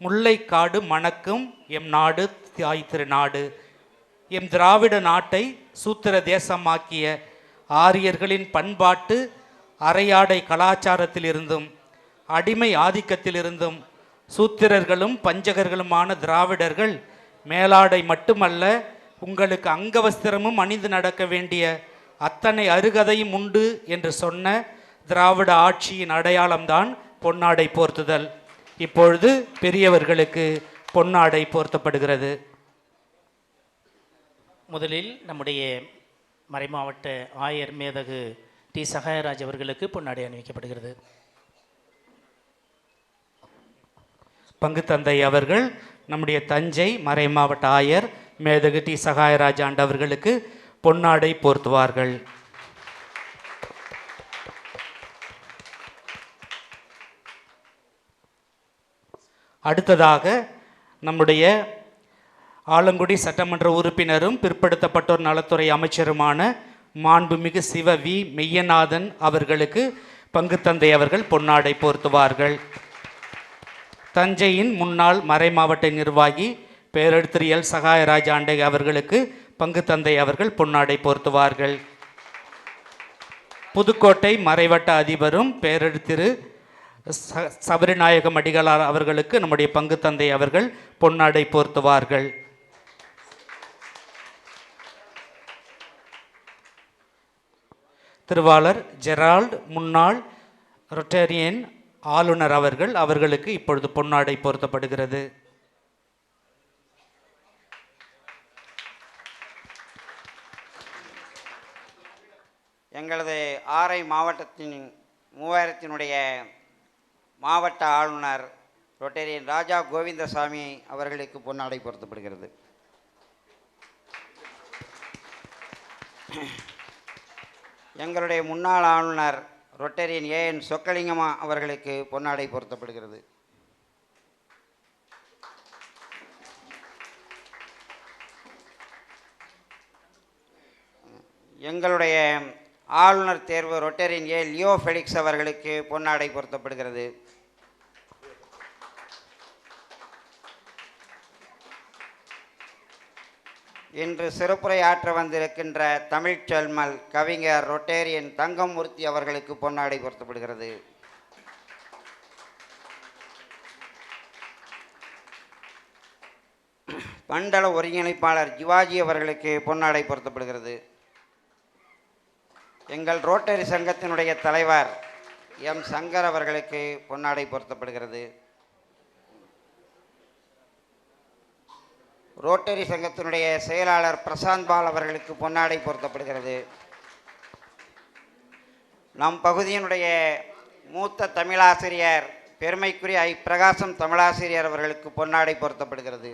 முல்லைக்காடு மணக்கும் எம் நாடு தாய் திருநாடு. எம் திராவிட நாட்டை சூத்திர தேசமாக்கிய ஆரியர்களின் பண்பாட்டு அரையாடை கலாச்சாரத்திலிருந்தும் அடிமை ஆதிக்கத்திலிருந்தும் சூத்திரர்களும் பஞ்சகர்களுமான திராவிடர்கள் மேலாடை மட்டுமல்ல, உங்களுக்கு அங்கவஸ்திரமும் அணிந்து நடக்க வேண்டிய அத்தனை அருகதையும் உண்டு என்று சொன்ன திராவிட ஆட்சியின் அடையாளம்தான் பொன்னாடை போர்த்துதல். இப்பொழுது பெரியவர்களுக்கு பொன்னாடை போர்த்தப்படுகிறது. முதலில் நம்முடைய மறைமாவட்ட ஆயர் மேதகு டி சகாயராஜ் அவர்களுக்கு பொன்னாடை அணிவிக்கப்படுகிறது. பங்கு தந்தை அவர்கள் நம்முடைய தஞ்சை மறைமாவட்ட ஆயர் மேதகு டி சகாயராஜ் ஆண்டவர்களுக்கு பொன்னாடை போர்த்துவார்கள். அடுத்ததாக நம்முடைய ஆலங்குடி சட்டமன்ற உறுப்பினரும் பிற்படுத்தப்பட்டோர் நலத்துறை அமைச்சருமான மாண்புமிகு சிவ வி மெய்யநாதன் அவர்களுக்கு பங்கு தந்தை அவர்கள் பொன்னாடை போர்த்துவார்கள். தஞ்சையின் முன்னாள் மறைமாவட்ட நிர்வாகி பேரறிஞர் எல் சகாயராஜ் ஆண்டகை அவர்களுக்கு பங்கு தந்தை அவர்கள் பொன்னாடை போர்த்துவார்கள். புதுக்கோட்டை மறைவட்ட அதிபரும் பேரறிஞர் சபரிநாயகம் அடிகளார் அவர்களுக்கு நம்முடைய பங்கு தந்தை அவர்கள் பொன்னாடை போர்த்துவார்கள். திருவாளர் ஜெரால்ட் முன்னாள் ரொட்டேரியன் ஆளுநர் அவர்களுக்கு இப்பொழுது பொன்னாடை போர்த்தப்படுகிறது. எங்களது ஆரை மாவட்டத்தின் 3000 மாவட்ட ஆளுநர் ரொட்டேரியன் ராஜா கோவிந்தசாமி அவர்களுக்கு பொன்னாடை பொருத்தப்படுகிறது. எங்களுடைய முன்னாள் ஆளுநர் ரொட்டேரியன் ஏஎன் சொக்கலிங்கம்மா அவர்களுக்கு பொன்னாடை பொருத்தப்படுகிறது. எங்களுடைய ஆளுநர் தேர்வு ரொட்டேரியன் ஏ லியோ ஃபெலிக்ஸ் அவர்களுக்கு பொன்னாடை பொருத்தப்படுகிறது. இன்று சிறப்புரை ஆற்ற வந்திருக்கின்ற தமிழ்ச்செல்மல் கவிஞர் ரொட்டேரியன் தங்கமூர்த்தி அவர்களுக்கு பொன்னாடை பொருத்தப்படுகிறது. மண்டல ஒருங்கிணைப்பாளர் ஜிவாஜி அவர்களுக்கு பொன்னாடை பொருத்தப்படுகிறது. எங்கள் ரோட்டரி சங்கத்தினுடைய தலைவர் எம் சங்கர் அவர்களுக்கு பொன்னாடை பொருத்தப்படுகிறது. ரோட்டரி சங்கத்தினுடைய செயலாளர் பிரசாந்த் பால் அவர்களுக்கு பொன்னாடை பொருத்தப்படுகிறது. நம் பகுதியினுடைய மூத்த தமிழாசிரியர் பெருமைக்குரிய ஐ பிரகாசம் தமிழாசிரியர் அவர்களுக்கு பொன்னாடை பொருத்தப்படுகிறது.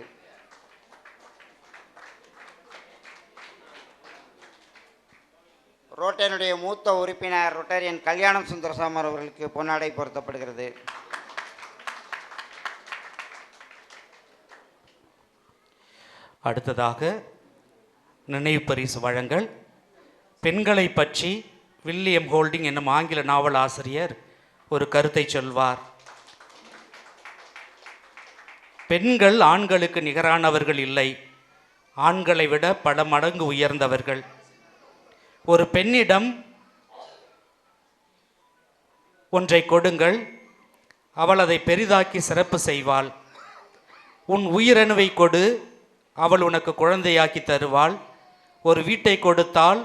ரோட்டரியினுடைய மூத்த உறுப்பினர் ரொட்டேரியன் கல்யாணம் சுந்தரசாமர் அவர்களுக்கு பொன்னாடை பொருத்தப்படுகிறது. அடுத்ததாக நினைவு பரிசு வழங்கல். பெண்களை பற்றி வில்லியம் ஹோல்டிங் என்னும் ஆங்கில நாவல் ஆசிரியர் ஒரு கருத்தை சொல்வார். பெண்கள் ஆண்களுக்கு நிகரானவர்கள் இல்லை, ஆண்களை விட பல மடங்கு உயர்ந்தவர்கள். ஒரு பெண்ணிடம் ஒன்றை கொடுங்கள், அவள் அதை பெரிதாக்கி சிறப்பு செய்வாள். உன் உயிரணுவை கொடு, அவள் உனக்கு குழந்தையாக்கி தருவாள். ஒரு வீட்டை கொடுத்தால்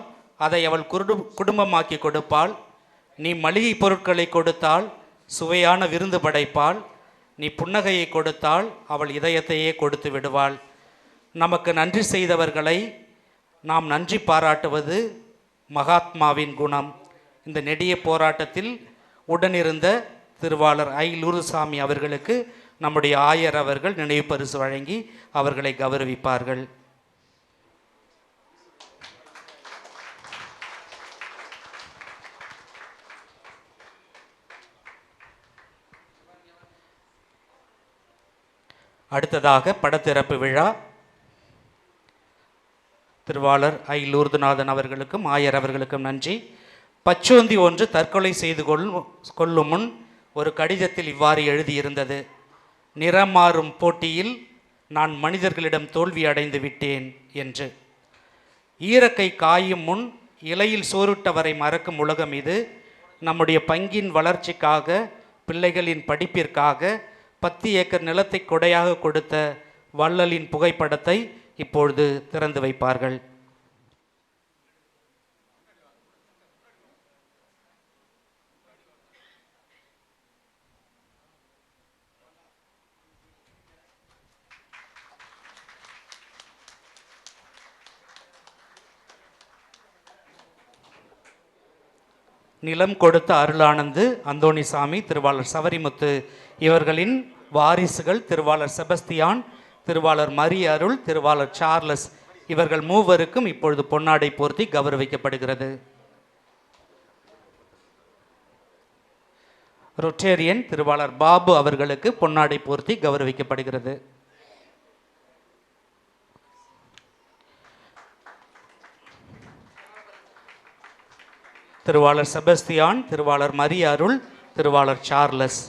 அதை அவள் குடும்பமாக்கி கொடுப்பாள். நீ மளிகை பொருட்களை கொடுத்தால் சுவையான விருந்து படைப்பாள். நீ புன்னகையை கொடுத்தால் அவள் இதயத்தையே கொடுத்து விடுவாள். நமக்கு நன்றி செய்தவர்களை நாம் நன்றி பாராட்டுவது மகாத்மாவின் குணம். இந்த நெடிய போராட்டத்தில் உடனிருந்த திருவாளர் ஐ லூருசாமி அவர்களுக்கு நம்முடைய ஆயர் அவர்கள் நினைவு பரிசு வழங்கி அவர்களை கௌரவிப்பார்கள். அடுத்ததாக படத்திறப்பு விழா. திருவாளர் ஐ லூர்துநாதன் அவர்களுக்கும் ஆயர் அவர்களுக்கும் நன்றி. பச்சோந்தி ஒன்று தற்கொலை செய்து கொள்ளும் முன் ஒரு கடிதத்தில் இவ்வாறு எழுதியிருந்தது: நிறம் மாறும் போட்டியில் நான் மனிதர்களிடம் தோல்வி அடைந்து விட்டேன் என்று. ஈரக்கை காயும் முன் இலையில் சோறுட்டவரை மறக்கும் உலகம் இது. நம்முடைய பங்கின் வளர்ச்சிக்காக, பிள்ளைகளின் படிப்பிற்காக 10 ஏக்கர் நிலத்தை கொடையாக கொடுத்த வள்ளலின் புகைப்படத்தை இப்பொழுது திறந்து வைப்பார்கள். நிலம் கொடுத்த அருளானந்து, அந்தோணிசாமி, திருவாளர் சவரிமுத்து இவர்களின் வாரிசுகள் திருவாளர் செபஸ்தியான், திருவாளர் மரி அருள், திருவாளர் சார்லஸ் இவர்கள் மூவருக்கும் இப்பொழுது பொன்னாடை போர்த்தி கௌரவிக்கப்படுகிறது. ரொட்டேரியன் திருவாளர் பாபு அவர்களுக்கு பொன்னாடை போர்த்தி கௌரவிக்கப்படுகிறது. திருவாளர் செபஸ்தியான், திருவாளர் மரி அருள், திருவாளர் சார்லஸ்.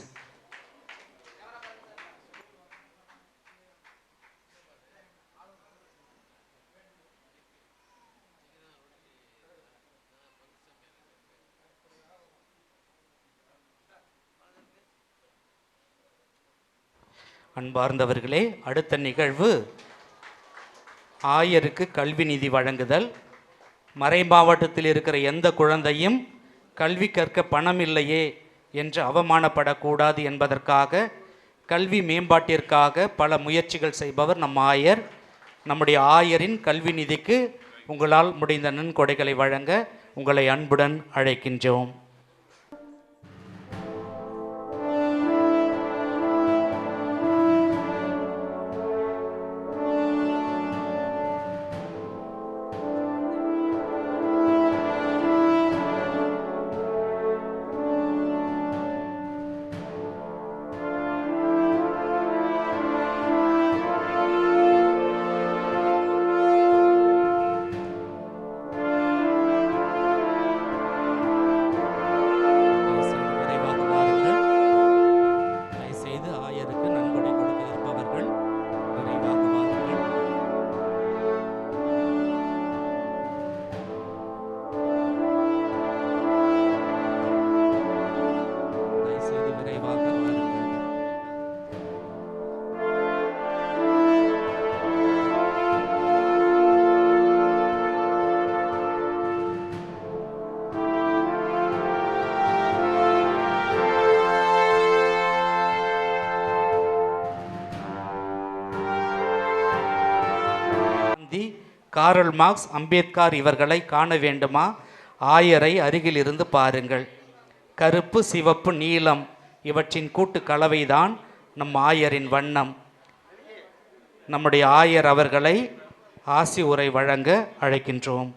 அன்பார்ந்தவர்களே, அடுத்த நிகழ்வு ஆயருக்கு கல்வி நிதி வழங்குதல். மறை மாவட்டத்தில் இருக்கிற எந்த குழந்தையும் கல்வி கற்க பணம் இல்லையே என்று அவமானப்படக்கூடாது என்பதற்காக கல்வி மேம்பாட்டிற்காக பல முயற்சிகள் செய்பவர் நம் ஆயர். நம்முடைய ஆயரின் கல்வி நிதிக்கு உங்களால் முடிந்த நன்கொடைகளை வழங்க உங்களை அன்புடன் அழைக்கின்றோம். காரல் மார்க்ஸ், அம்பேத்கர் இவர்களை காண வேண்டுமா? ஆயரை அருகில் இருந்து பாருங்கள். கருப்பு, சிவப்பு, நீலம் இவற்றின் கூட்டு கலவைதான் நம் ஆயரின் வண்ணம். நம்முடைய ஆயர் அவர்களை ஆசி உரை வழங்க அழைக்கின்றோம்.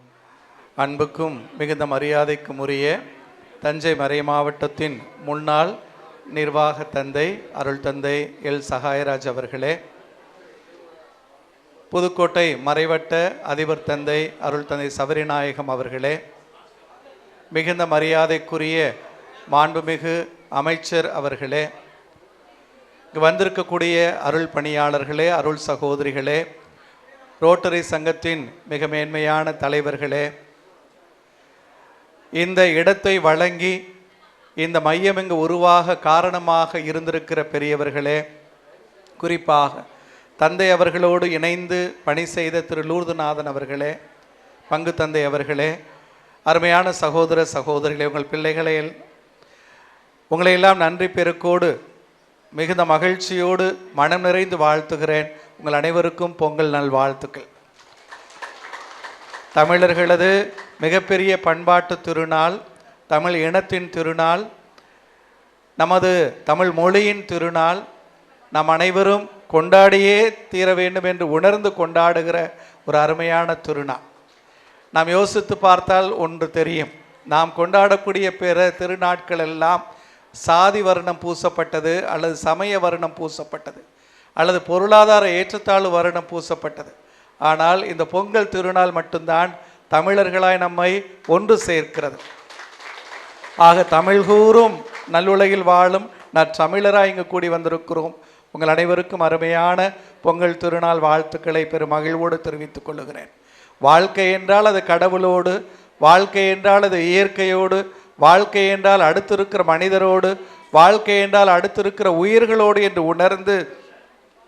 அன்புக்கும் மிகுந்த மரியாதைக்கும் உரிய தஞ்சை மறை மாவட்டத்தின் முன்னாள் நிர்வாக தந்தை அருள் தந்தை எல் சகாயராஜ் அவர்களே, புதுக்கோட்டை மறைவட்ட அதிபர் தந்தை அருள் தந்தை சபரிநாயகம் அவர்களே, மிகுந்த மரியாதைக்குரிய மாண்புமிகு அமைச்சர் அவர்களே, இங்கு வந்திருக்கக்கூடிய அருள் பணியாளர்களே, அருள் சகோதரிகளே, ரோட்டரி சங்கத்தின் மிக மேன்மையான தலைவர்களே, இந்த இடத்தை வழங்கி இந்த மையம் இங்கு உருவாக காரணமாக இருந்திருக்கிற பெரியவர்களே, குறிப்பாக தந்தை அவர்களோடு இணைந்து பணி செய்த திரு லூர்துநாதன் அவர்களே, பங்கு தந்தை அவர்களே, அருமையான சகோதர சகோதரிகளே, உங்கள் பிள்ளைகளை உங்களையெல்லாம் நன்றி பெருக்கோடு மிகுந்த மகிழ்ச்சியோடு மனம் நிறைந்து வாழ்த்துகிறேன். உங்கள் அனைவருக்கும் பொங்கல் நல் வாழ்த்துக்கள். தமிழர்களது மிகப்பெரிய பண்பாட்டு திருநாள், தமிழ் இனத்தின் திருநாள், நமது தமிழ் மொழியின் திருநாள், நாம் அனைவரும் கொண்டாடியே தீர வேண்டும் என்று உணர்ந்து கொண்டாடுகிற ஒரு அருமையான திருநாள். நாம் யோசித்து பார்த்தால் ஒன்று தெரியும். நாம் கொண்டாடக்கூடிய பிற திருநாட்கள் எல்லாம் சாதி வர்ணம் பூசப்பட்டது, அல்லது சமய வர்ணம் பூசப்பட்டது, அல்லது பொருளாதார ஏற்றத்தாழ்வு வர்ணம் பூசப்பட்டது. ஆனால் இந்த பொங்கல் திருநாள் மட்டும்தான் தமிழர்களாய் நம்மை ஒன்று சேர்க்கிறது. ஆக தமிழ் கூறும் நல்லுலகில் வாழும் நற்சமிழராய் இங்கு கூடி வந்திருக்கிறோம். உங்கள் அனைவருக்கும் அருமையான பொங்கல் திருநாள் வாழ்த்துக்களை பெரும் மகிழ்வோடு தெரிவித்துக் கொள்ளுகிறேன். வாழ்க்கை என்றால் அது கடவுளோடு, வாழ்க்கை என்றால் அது இயற்கையோடு, வாழ்க்கை என்றால் அடுத்திருக்கிற மனிதரோடு, வாழ்க்கை என்றால் அடுத்திருக்கிற உயிர்களோடு என்று உணர்ந்து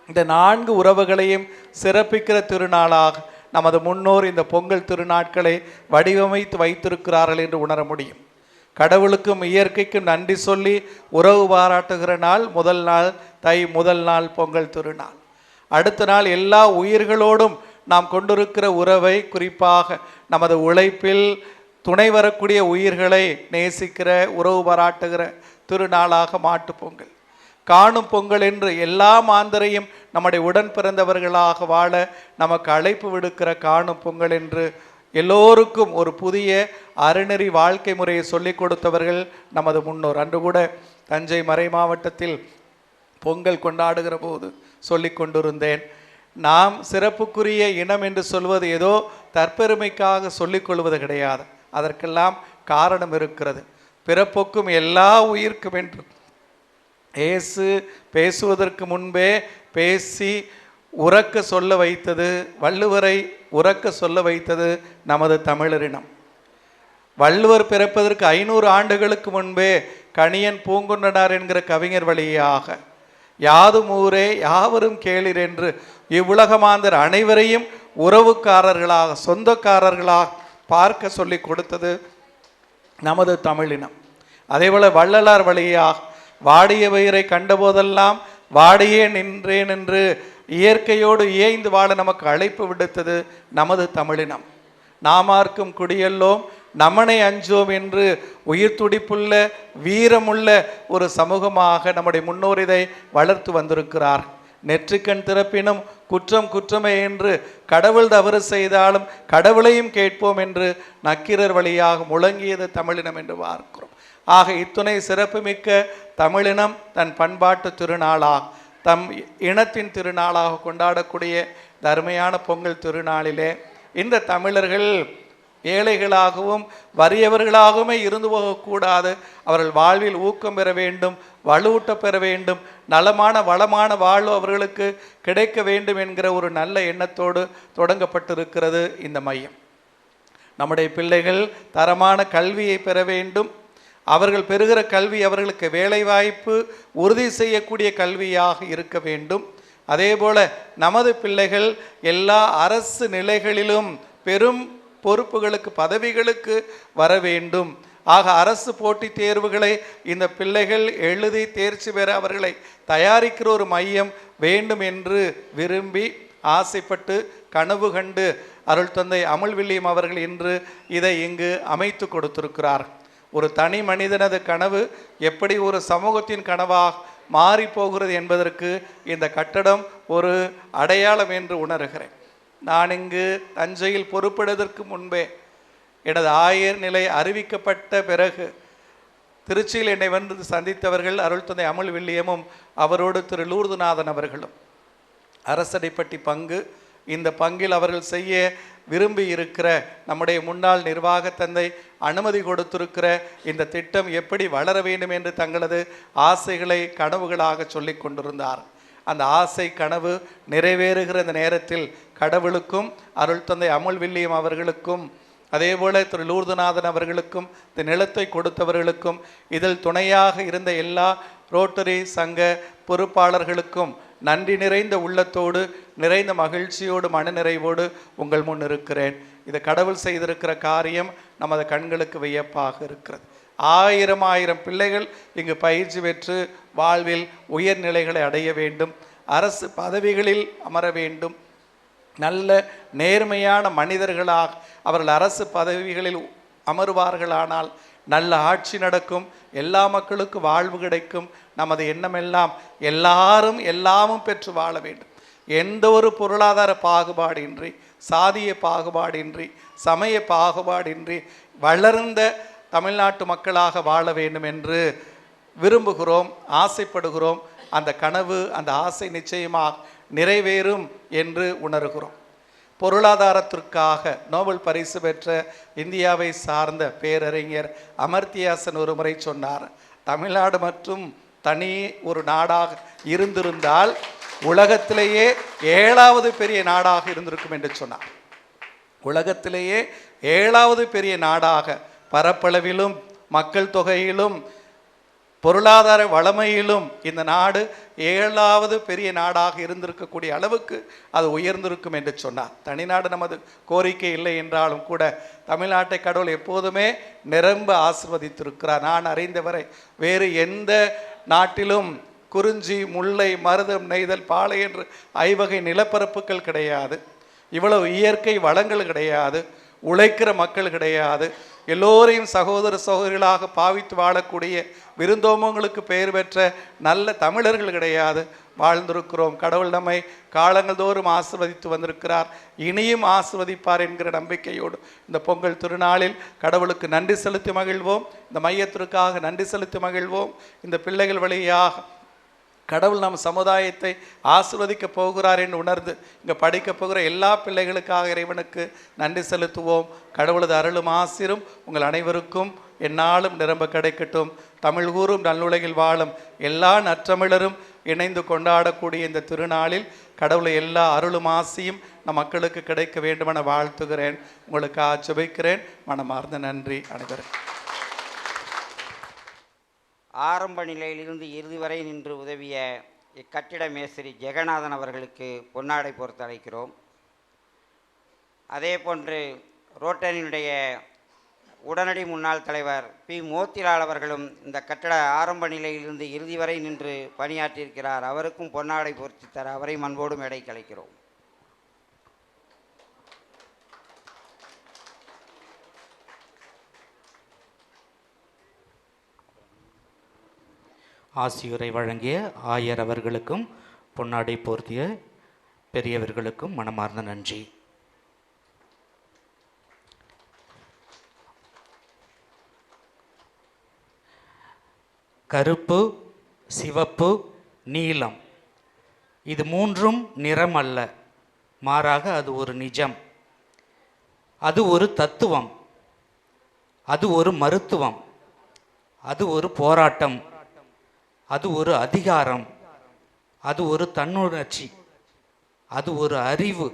இந்த 4 உறவுகளையும் சிறப்பிக்கிற திருநாளாக நமது முன்னோர் இந்த பொங்கல் திருநாட்களை வடிவமைத்து வைத்திருக்கிறார்கள் என்று உணர முடியும். கடவுளுக்கும் இயற்கைக்கும் நன்றி சொல்லி உறவு பாராட்டுகிற நாள் முதல் நாள் முதல் நாள் பொங்கல் திருநாள். அடுத்த நாள் எல்லா உயிர்களோடும் நாம் கொண்டிருக்கிற உறவை, குறிப்பாக நமது உழைப்பில் துணை வரக்கூடிய உயிர்களை நேசிக்கிற உறவு பாராட்டுகிற திருநாளாக மாட்டுப் பொங்கல். காணும் பொங்கல் என்று எல்லா மாந்தரையும் நம்முடைய உடன் பிறந்தவர்களாக வாழ நமக்கு அழைப்பு விடுக்கிற காணும் பொங்கல் என்று எல்லோருக்கும் ஒரு புதிய அறநெறி வாழ்க்கை முறையை சொல்லிக் கொடுத்தவர்கள் நமது முன்னோர். அன்று கூட தஞ்சை மறை மாவட்டத்தில் பொங்கல் கொண்டாடுகிற போது சொல்லி கொண்டிருந்தேன், நாம் சிறப்புக்குரிய இனம் என்று சொல்வது ஏதோ தற்பெருமைக்காக சொல்லிக் கொள்வது கிடையாது. அதற்கெல்லாம் காரணம் இருக்கிறது. பிறப்புக்கும் எல்லா உயிர்க்கும் என்று இயேசு பேசுவதற்கு முன்பே பேசி உறக்க சொல்ல வைத்தது, வள்ளுவரை உறக்க சொல்ல வைத்தது நமது தமிழரினம். வள்ளுவர் பிறப்பதற்கு 500 ஆண்டுகளுக்கு முன்பே கணியன் பூங்குன்றனார் என்கிற கவிஞர் வழியாக யாதும் ஊரே யாவரும் கேளிர் என்று இவ்வுலகமாந்தர் அனைவரையும் உறவுக்காரர்களாக, சொந்தக்காரர்களாக பார்க்க சொல்லி கொடுத்தது நமது தமிழினம். அதேபோல வள்ளலார் வழியாக வாடிய வயிறை கண்டபோதெல்லாம் வாடியே நின்றேன் என்று இயற்கையோடு இயைந்து வாழ நமக்கு அழைப்பு விடுத்தது நமது தமிழினம். நாமார்க்கும் குடியெல்லோம் நமனை அஞ்சோம் என்று உயிர் துடிப்புள்ள வீரமுள்ள ஒரு சமூகமாக நம்முடைய முன்னோர் இதை வளர்த்து வந்திருக்கிறார். நெற்றிக்கண் திறப்பினும் குற்றம் குற்றமே என்று கடவுள் தவறு செய்தாலும் கடவுளையும் கேட்போம் என்று நக்கீரர் வழியாக முழங்கியது தமிழினம் என்று பார்க்கிறோம். ஆக இத்துணை சிறப்புமிக்க தமிழினம் தன் பண்பாட்டு திருநாளாக, தம் இனத்தின் திருநாளாக கொண்டாடக்கூடிய தர்மையான பொங்கல் திருநாளிலே இந்த தமிழர்கள் ஏழைகளாகவும் வறியவர்களாகவுமே இருந்து போகக்கூடாது. அவர்கள் வாழ்வில் ஊக்கம் பெற வேண்டும், வலுவூட்ட பெற வேண்டும், நலமான வளமான வாழ்வு அவர்களுக்கு கிடைக்க வேண்டும் என்கிற ஒரு நல்ல எண்ணத்தோடு தொடங்கப்பட்டிருக்கிறது இந்த மையம். நம்முடைய பிள்ளைகள் தரமான கல்வியை பெற வேண்டும். அவர்கள் பெறுகிற கல்வி அவர்களுக்கு வேலைவாய்ப்பு உறுதி செய்யக்கூடிய கல்வியாக இருக்க வேண்டும். அதேபோல நமது பிள்ளைகள் எல்லா அரசு நிலைகளிலும் பெரும் பொறுப்புகளுக்கு, பதவிகளுக்கு வர வேண்டும். ஆக அரசு போட்டித் தேர்வுகளை இந்த பிள்ளைகள் எழுதி தேர்ச்சி பெற அவர்களை தயாரிக்கிற ஒரு மையம் வேண்டும் என்று விரும்பி ஆசைப்பட்டு கனவு கண்டு அருள் தந்தை அமுல்வில்லியம் அவர்கள் இன்று இதை இங்கு அமைத்து கொடுத்திருக்கிறார். ஒரு தனி மனிதனது கனவு எப்படி ஒரு சமூகத்தின் கனவாக மாறி போகிறது என்பதற்கு இந்த கட்டடம் ஒரு அடையாளம் என்று உணர்கிறேன். நான் இங்கு தஞ்சையில் பொறுப்பெடுவதற்கு முன்பே எனது ஆயர் நிலை அறிவிக்கப்பட்ட பிறகு திருச்சியில் என்னை வந்து சந்தித்தவர்கள் அருள் தந்தை அமுல்வில்லியமும் அவரோடு திரு லூர்துநாதன் அவர்களும். அரசடைப்பட்டி பங்கு, இந்த பங்கில் அவர்கள் செய்ய விரும்பி இருக்கிற நம்முடைய முன்னாள் நிர்வாக தந்தை அனுமதி கொடுத்திருக்கிற இந்த திட்டம் எப்படி வளர வேண்டும் என்று தங்களது ஆசைகளை கனவுகளாக சொல்லி கொண்டிருந்தார். அந்த ஆசை கனவு நிறைவேறுகிற இந்த நேரத்தில் கடவுளுக்கும் அருள் தந்தை அமுல்வில்லியம் அவர்களுக்கும் அதேபோல திரு லூர்துநாதன் அவர்களுக்கும் இந்த நிலத்தை கொடுத்தவர்களுக்கும் இதில் துணையாக இருந்த எல்லா ரோட்டரி சங்க பொறுப்பாளர்களுக்கும் நன்றி நிறைந்த உள்ளத்தோடு, நிறைந்த மகிழ்ச்சியோடு, மனநிறைவோடு உங்கள் முன் இருக்கிறேன். இது கடவுள் செய்திருக்கிற காரியம் நமது கண்களுக்கு வியப்பாக இருக்கிறது. ஆயிரம் பிள்ளைகள் இங்கு பயிற்சி பெற்று வாழ்வில் உயர்நிலைகளை அடைய வேண்டும், அரசு பதவிகளில் அமர வேண்டும், நல்ல நேர்மையான மனிதர்களாக அவர்கள் அரசு பதவிகளில் அமருவார்களானால் நல்ல ஆட்சி நடக்கும், எல்லா மக்களுக்கும் வாழ்வு கிடைக்கும். நமது எண்ணமெல்லாம் எல்லாரும் எல்லாமும் பெற்று வாழ வேண்டும். எந்த ஒரு பொருளாதார பாகுபாடின்றி, சாதிய பாகுபாடின்றி, சமய பாகுபாடின்றி வளர்ந்த தமிழ்நாட்டு மக்களாக வாழ வேண்டும் என்று விரும்புகிறோம், ஆசைப்படுகிறோம். அந்த கனவு, அந்த ஆசை நிச்சயமாக நிறைவேறும் என்று உணர்கிறோம். பொருளாதாரத்திற்காக நோபல் பரிசு பெற்ற இந்தியாவை சார்ந்த பேரறிஞர் அமர்த்தியாசன் ஒரு முறை சொன்னார், தமிழ்நாடு மற்றும் தனி ஒரு நாடாக இருந்திருந்தால் உலகத்திலேயே 7வது பெரிய நாடாக இருந்திருக்கும் என்று சொன்னார். உலகத்திலேயே 7வது பெரிய நாடாக பரப்பளவிலும் மக்கள் தொகையிலும் பொருளாதார வளமையிலும் இந்த நாடு 7வது பெரிய நாடாக இருந்திருக்கக்கூடிய அளவுக்கு அது உயர்ந்திருக்கும் என்று சொன்னார். தனிநாடு நமது கோரிக்கை இல்லை என்றாலும் கூட தமிழ்நாட்டை கடவுள் எப்போதுமே நிரம்ப ஆசிர்வதித்திருக்கிறார். நான் அறிந்தவரை வேறு எந்த நாட்டிலும் குறிஞ்சி, முல்லை, மருதம், நெய்தல், பாலை என்று 5 வகை நிலப்பரப்புகள் கிடையாது. இவ்வளவு இயற்கை வளங்கள் கிடையாது. உழைக்கிற மக்கள் கிடையாது. எல்லோரையும் சகோதர சகோதரிகளாக பாவித்து வாழக்கூடிய விருந்தோம்பங்களுக்கு பெயர் பெற்ற நல்ல தமிழர்கள் கிடையாது. வாழ்ந்திருக்கிறோம். கடவுள் நம்மை காலங்கள் தோறும் ஆசிர்வதித்து வந்திருக்கிறார். இனியும் ஆசிர்வதிப்பார் என்கிற நம்பிக்கையோடு இந்த பொங்கல் திருநாளில் கடவுளுக்கு நன்றி செலுத்தி மகிழ்வோம். இந்த மையத்திற்காக நன்றி செலுத்தி மகிழ்வோம். இந்த பிள்ளைகள் வழியாக கடவுள் நம் சமுதாயத்தை ஆசிர்வதிக்க போகிறார் என்று உணர்ந்து இங்கே படிக்க போகிற எல்லா பிள்ளைகளுக்காக இறைவனுக்கு நன்றி செலுத்துவோம். கடவுளது அருளும் ஆசிரும் உங்கள் அனைவருக்கும் எந்நாளும் நிரம்ப கிடைக்கட்டும். தமிழ் கூறும் நல்லுலகில் வாழும் எல்லா நற்றமிழரும் இணைந்து கொண்டாடக்கூடிய இந்த திருநாளில் கடவுளை எல்லா அருளும் ஆசியும் நம் மக்களுக்கு கிடைக்க வேண்டுமென வாழ்த்துகிறேன். உங்களுக்கு ஆச்சபிக்கிறேன். மனமார்ந்த நன்றி அனைவரும். ஆரம்ப நிலையிலிருந்து இறுதி வரை நின்று உதவிய இக்கட்டிட மேஸ்திரி ஜெகநாதன் அவர்களுக்கு பொன்னாடை பொறுத்து அழைக்கிறோம். அதே போன்று ரோட்டரியினுடைய உடனடி முன்னாள் தலைவர் பி. மோத்திலால் அவர்களும் இந்த கட்டட ஆரம்ப நிலையிலிருந்து இறுதி வரை நின்று பணியாற்றியிருக்கிறார். அவருக்கும் பொன்னாடை பொறுத்து தர அவரை அன்போடு மேடைக்கு அழைக்கிறோம். ஆசியுரை வழங்கிய ஆயர் அவர்களுக்கும் பொன்னாடை போர்த்திய பெரியவர்களுக்கும் மனமார்ந்த நன்றி. கருப்பு, சிவப்பு, நீலம் இது 3ம் நிறம் அல்ல, மாறாக அது ஒரு நிஜம். அது ஒரு தத்துவம், அது ஒரு மருத்துவம், அது ஒரு போராட்டம், அது ஒரு அதிகாரம், அது ஒரு தன்னுணர்ச்சி, அது ஒரு அறிவு,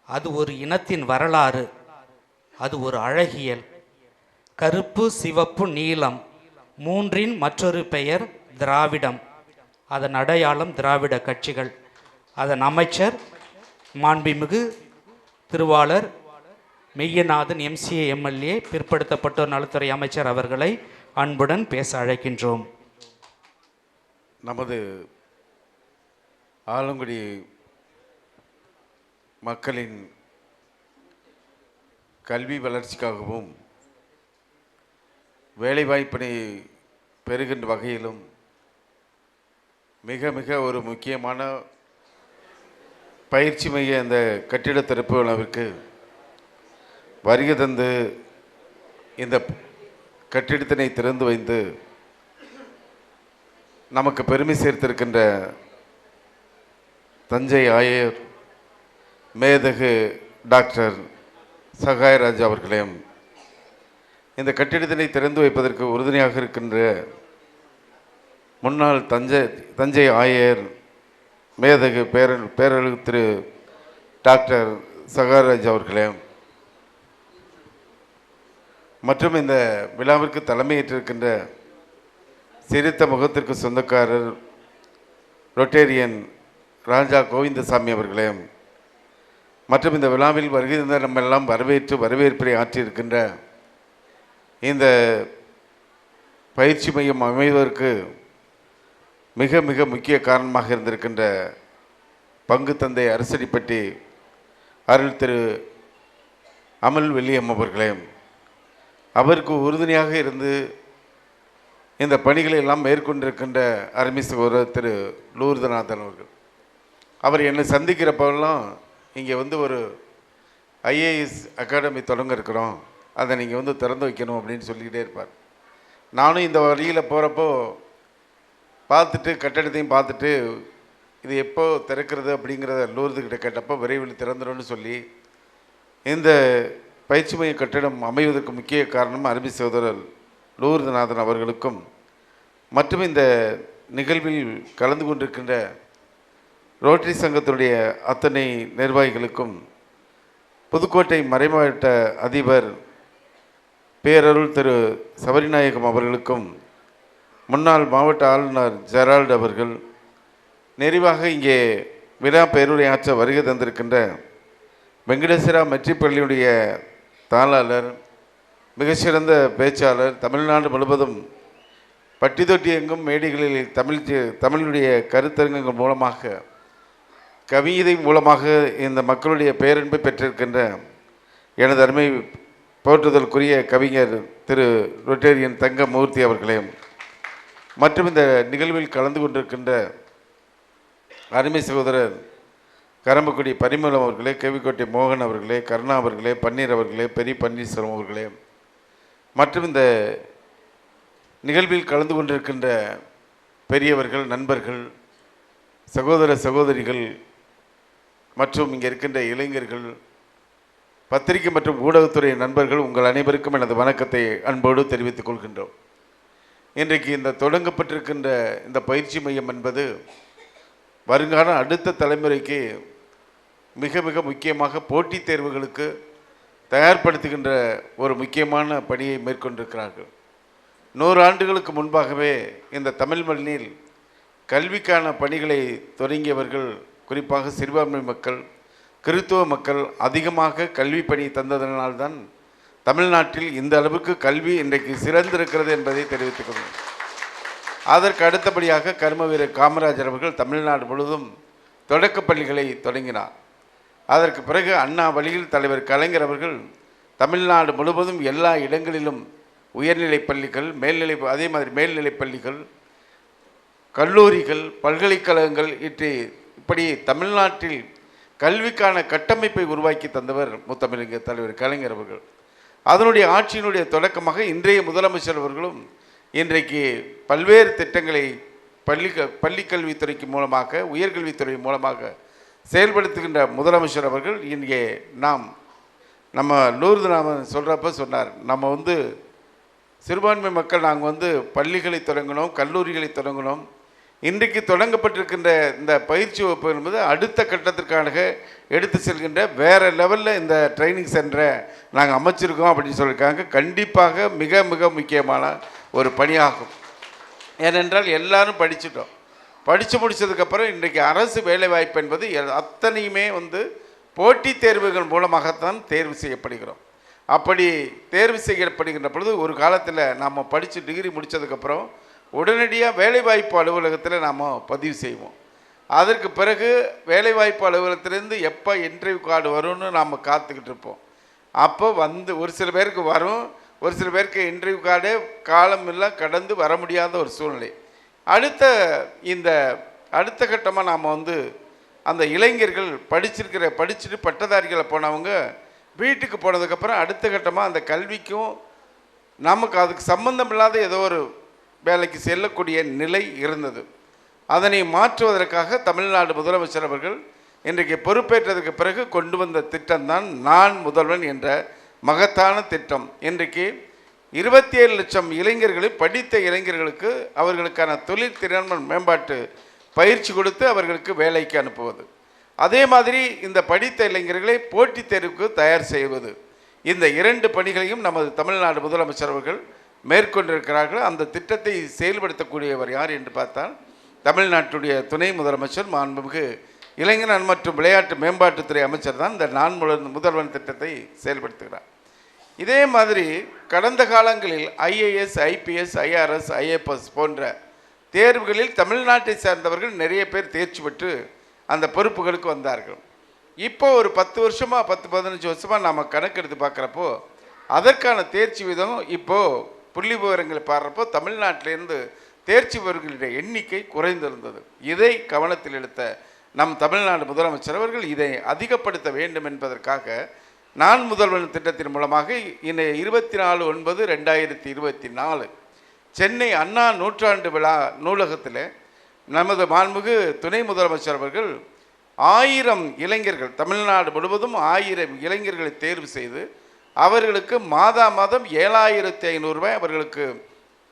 அது ஒரு இனத்தின் வரலாறு, அது ஒரு அழகியல். கருப்பு, சிவப்பு, நீலம் 3இன் மற்றொரு பெயர் திராவிடம். அதன் அடையாளம் திராவிட கட்சிகள். அதன் அமைச்சர் மாண்புமிகு திருவாளர் மெய்யநாதன் MCA MLA பிற்படுத்தப்பட்டோர் நலத்துறை அமைச்சர் அவர்களை அன்புடன் பேச அழைக்கின்றோம். நமது ஆலங்குடி மக்களின் கல்வி வளர்ச்சிக்காகவும் வேலைவாய்ப்பினை பெறுகின்ற வகையிலும் மிக மிக ஒரு முக்கியமான பயிற்சி மைய இந்த கட்டிட திறப்பு விழாவிற்கு வருகை தந்து இந்த கட்டிடத்தினை திறந்து வைத்து நமக்கு பெருமை சேர்த்திருக்கின்ற தஞ்சை ஆயர் மேதகு டாக்டர் சகாயராஜ் அவர்களையும் இந்த கட்டிடத்தினை திறந்து வைப்பதற்கு உறுதுணையாக இருக்கின்ற முன்னாள் தஞ்சை ஆயர் மேதகு பேரழகு திரு டாக்டர் சகாயராஜ் அவர்களையும் மற்றும் இந்த விழாவிற்கு தலைமையேற்றிருக்கின்ற சிரித்த முகத்திற்கு சொந்தக்காரர் ரொட்டேரியன் ராஜா கோவிந்தசாமி அவர்களையும் மற்றும் இந்த விழாவில் வருகை தந்த நம்ம எல்லாம் வரவேற்பை ஆற்றியிருக்கின்ற இந்த பயிற்சி மையம் அமைவதற்கு மிக மிக முக்கிய காரணமாக இருந்திருக்கின்ற பங்கு தந்தை அரசடிப்பட்டி அருள் திரு அமல் வில்லியம் அவர்களையும் அவருக்கு உறுதுணையாக இருந்து இந்த பணிகளை எல்லாம் மேற்கொண்டிருக்கின்ற அருமை சகோதரர் திரு லூர்தநாதன் அவர்கள். அவர் என்னை சந்திக்கிறப்பெல்லாம் இங்கே ஒரு IAS அகாடமி தொடங்க இருக்கிறோம், அதை நீங்கள் திறந்து வைக்கணும் அப்படின்னு சொல்லிக்கிட்டே இருப்பார். நானும் இந்த வழியில் போகிறப்போ பார்த்துட்டு கட்டடத்தையும் பார்த்துட்டு இது எப்போ திறக்கிறது அப்படிங்கிறத லூர்துக்கிட்ட கேட்டப்போ விரைவில் திறந்துடும்னு சொல்லி இந்த பயிற்சி மைய கட்டிடம் அமைவதற்கு முக்கிய காரணம் அருமை சகோதரர் லூர்துநாதன் அவர்களுக்கும் மற்றும் இந்த நிகழ்வில் கலந்து கொண்டிருக்கின்ற ரோட்டரி சங்கத்தினுடைய அத்தனை நிர்வாகிகளுக்கும் புதுக்கோட்டை மறைமாவட்ட அதிபர் பேரருள் திரு சபரிநாயகம் அவர்களுக்கும் முன்னாள் மாவட்ட ஆளுநர் ஜெரால்டு அவர்கள், நிறைவாக இங்கே விழா பேருரையாற்ற வருகை தந்திருக்கின்ற வெங்கடேஸ்வரா மெட்ரிக் பள்ளியுடைய தாளாளர், மிகச்சிறந்த பேச்சாளர், தமிழ்நாடு முழுவதும் பட்டி தொட்டி எங்கும் மேடைகளில் தமிழுடைய கருத்தரங்குகள் மூலமாக, கவிதை மூலமாக இந்த மக்களுடைய பேரன்பை பெற்றிருக்கின்ற எனது அருமை போற்றுதலுக்குரிய கவிஞர் திரு ரொட்டேரியன் தங்கமூர்த்தி அவர்களையும், மற்றும் இந்த நிகழ்வில் கலந்து கொண்டிருக்கின்ற அருமை சகோதரர் கரம்பக்குடி பரிமளம் அவர்களே, கேவிக்கோட்டை மோகன் அவர்களே, கருணா அவர்களே, பன்னீர் அவர்களே, பெரிய பன்னீர்செல்வம் அவர்களே, மற்றும் இந்த நிகழ்வில் கலந்து கொண்டிருக்கின்ற பெரியவர்கள், நண்பர்கள், சகோதர சகோதரிகள் மற்றும் இங்கே இருக்கின்ற இளைஞர்கள், பத்திரிகை மற்றும் ஊடகத்துறை நண்பர்கள், உங்கள் அனைவருக்கும் எனது வணக்கத்தை அன்போடு தெரிவித்துக் கொள்கின்றோம். இன்றைக்கு இந்த தொடங்கப்பட்டிருக்கின்ற இந்த பயிற்சி மையம் என்பது வருங்கால அடுத்த தலைமுறைக்கு மிக மிக முக்கியமாக போட்டித் தேர்வுகளுக்கு தயார்படுத்துகின்ற ஒரு முக்கியமான பணியை மேற்கொண்டிருக்கிறார்கள். 100 ஆண்டுகளுக்கு முன்பாகவே இந்த தமிழ் மண்ணில் கல்விக்கான பணிகளை தொடங்கியவர்கள், குறிப்பாக சிறுபான்மை மக்கள், கிறித்துவ மக்கள் அதிகமாக கல்வி பணி தந்ததனால்தான் தமிழ்நாட்டில் இந்த அளவுக்கு கல்வி இன்றைக்கு சிறந்திருக்கிறது என்பதை தெரிவித்துக் கொள்கிறேன். அதற்கு அடுத்தபடியாக கர்ம வீரர் காமராஜர் அவர்கள் தமிழ்நாடு முழுவதும் தொடக்க பள்ளிகளை தொடங்கினார். அதற்கு பிறகு அண்ணா வழியில் தலைவர் கலைஞர் அவர்கள் தமிழ்நாடு முழுவதும் எல்லா இடங்களிலும் உயர்நிலை பள்ளிகள், அதே மாதிரி மேல்நிலைப் பள்ளிகள், கல்லூரிகள், பல்கலைக்கழகங்கள் இப்படி தமிழ்நாட்டில் கல்விக்கான கட்டமைப்பை உருவாக்கி தந்தவர் முத்தமிழறிஞர் தலைவர் கலைஞர் அவர்கள். அதனுடைய ஆட்சியினுடைய தொடக்கமாக இன்றைய முதலமைச்சர் அவர்களும் இன்றைக்கு பல்வேறு திட்டங்களை பள்ளிக்கல்வித்துறைக்கு மூலமாக, உயர்கல்வித்துறை மூலமாக செயல்படுத்துகின்ற முதலமைச்சர் அவர்கள் இங்கே நம்ம லூர்து சொல்கிறப்ப சொன்னார், நம்ம சிறுபான்மை மக்கள் நாங்கள் பள்ளிகளை தொடங்கினோம், கல்லூரிகளை தொடங்கினோம். இன்றைக்கு தொடங்கப்பட்டிருக்கின்ற இந்த பயிற்சி வகுப்பு என்பது அடுத்த கட்டத்திற்கான எடுத்து செல்கின்ற வேறு லெவலில் இந்த ட்ரைனிங் சென்டரை நாங்கள் அமைச்சிருக்கோம் அப்படின்னு சொல்லியிருக்காங்க. கண்டிப்பாக மிக மிக முக்கியமான ஒரு பணியாகும். ஏனென்றால் எல்லாரும் படித்து முடித்ததுக்கப்புறம் இன்றைக்கு அரசு வேலைவாய்ப்பு என்பது அத்தனையுமே போட்டித் தேர்வுகள் மூலமாகத்தான் தேர்வு செய்யப்படுகிறோம். அப்படி தேர்வு செய்யப்படுகின்ற பொழுது ஒரு காலத்தில் நாம் படித்து டிகிரி முடித்ததுக்கப்புறம் உடனடியாக வேலைவாய்ப்பு அலுவலகத்தில் நாம் பதிவு செய்வோம். அதற்கு பிறகு வேலைவாய்ப்பு அலுவலகத்திலேருந்து எப்போ இன்டர்வியூ கார்டு வரும்னு நாம் காத்துக்கிட்டு இருப்போம். அப்போ ஒரு சில பேருக்கு வரும், ஒரு சில பேருக்கு இன்டர்வியூ கார்டே காலமெல்லாம் கடந்து வர முடியாத ஒரு சூழ்நிலை. அடுத்த கட்டமாக நாம் அந்த இளைஞர்கள் படிச்சுட்டு பட்டதாரிகளை போனவங்க வீட்டுக்கு போனதுக்கப்புறம் அடுத்த கட்டமாக அந்த கல்விக்கும் நமக்கு அதுக்கு சம்பந்தம் இல்லாத ஏதோ ஒரு வேலைக்கு செல்லக்கூடிய நிலை இருந்தது. அதனை மாற்றுவதற்காக தமிழ்நாடு முதலமைச்சர் அவர்கள் இன்றைக்கு பொறுப்பேற்றதுக்கு பிறகு கொண்டு வந்த திட்டம்தான் நான் முதல்வன் என்ற மகத்தான திட்டம். இன்றைக்கு 27 லட்சம் இளைஞர்களை, படித்த இளைஞர்களுக்கு அவர்களுக்கான தொழில் திறன் மேம்பாட்டு பயிற்சி கொடுத்து அவர்களுக்கு வேலைக்கு அனுப்புவது, அதே மாதிரி இந்த படித்த இளைஞர்களை போட்டித் தேர்வுக்கு தயார் செய்வது, இந்த 2 பணிகளையும் நமது தமிழ்நாடு முதலமைச்சர் அவர்கள் மேற்கொண்டிருக்கிறார்கள். அந்த திட்டத்தை செயல்படுத்தக்கூடியவர் யார் என்று பார்த்தால் தமிழ்நாட்டுடைய துணை முதலமைச்சர் மாண்புமிகு இளைஞர் மற்றும் விளையாட்டு மேம்பாட்டுத்துறை அமைச்சர் தான் இந்த நான் முதல்வன் திட்டத்தை செயல்படுத்துகிறார். இதே மாதிரி கடந்த காலங்களில் IAS, IPS, IRS, IAS போன்ற தேர்வுகளில் தமிழ்நாட்டை சேர்ந்தவர்கள் நிறைய பேர் தேர்ச்சி பெற்று அந்த பொறுப்புகளுக்கு வந்தார்கள். இப்போ ஒரு 10 வருஷமாக 10-15 வருஷமாக நாம் கணக்கெடுத்து பார்க்குறப்போ அதற்கான தேர்ச்சி விதம் இப்போது புள்ளி விவரங்களை பாடுறப்போ தமிழ்நாட்டிலேருந்து தேர்ச்சி பெறுவர்களுடைய எண்ணிக்கை குறைந்திருந்தது. இதை கவனத்தில் எடுத்த நம் தமிழ்நாடு முதலமைச்சர் அவர்கள் இதை அதிகப்படுத்த வேண்டும் என்பதற்காக நான் முதல்வன் திட்டத்தின் மூலமாக 24/9/2024 சென்னை அண்ணா நூற்றாண்டு விழா நூலகத்தில் நமது மாண்புமிகு துணை முதலமைச்சர் அவர்கள் 1000 இளைஞர்கள், தமிழ்நாடு முழுவதும் 1000 இளைஞர்களை தேர்வு செய்து அவர்களுக்கு மாதம் 7,500 ரூபாய் அவர்களுக்கு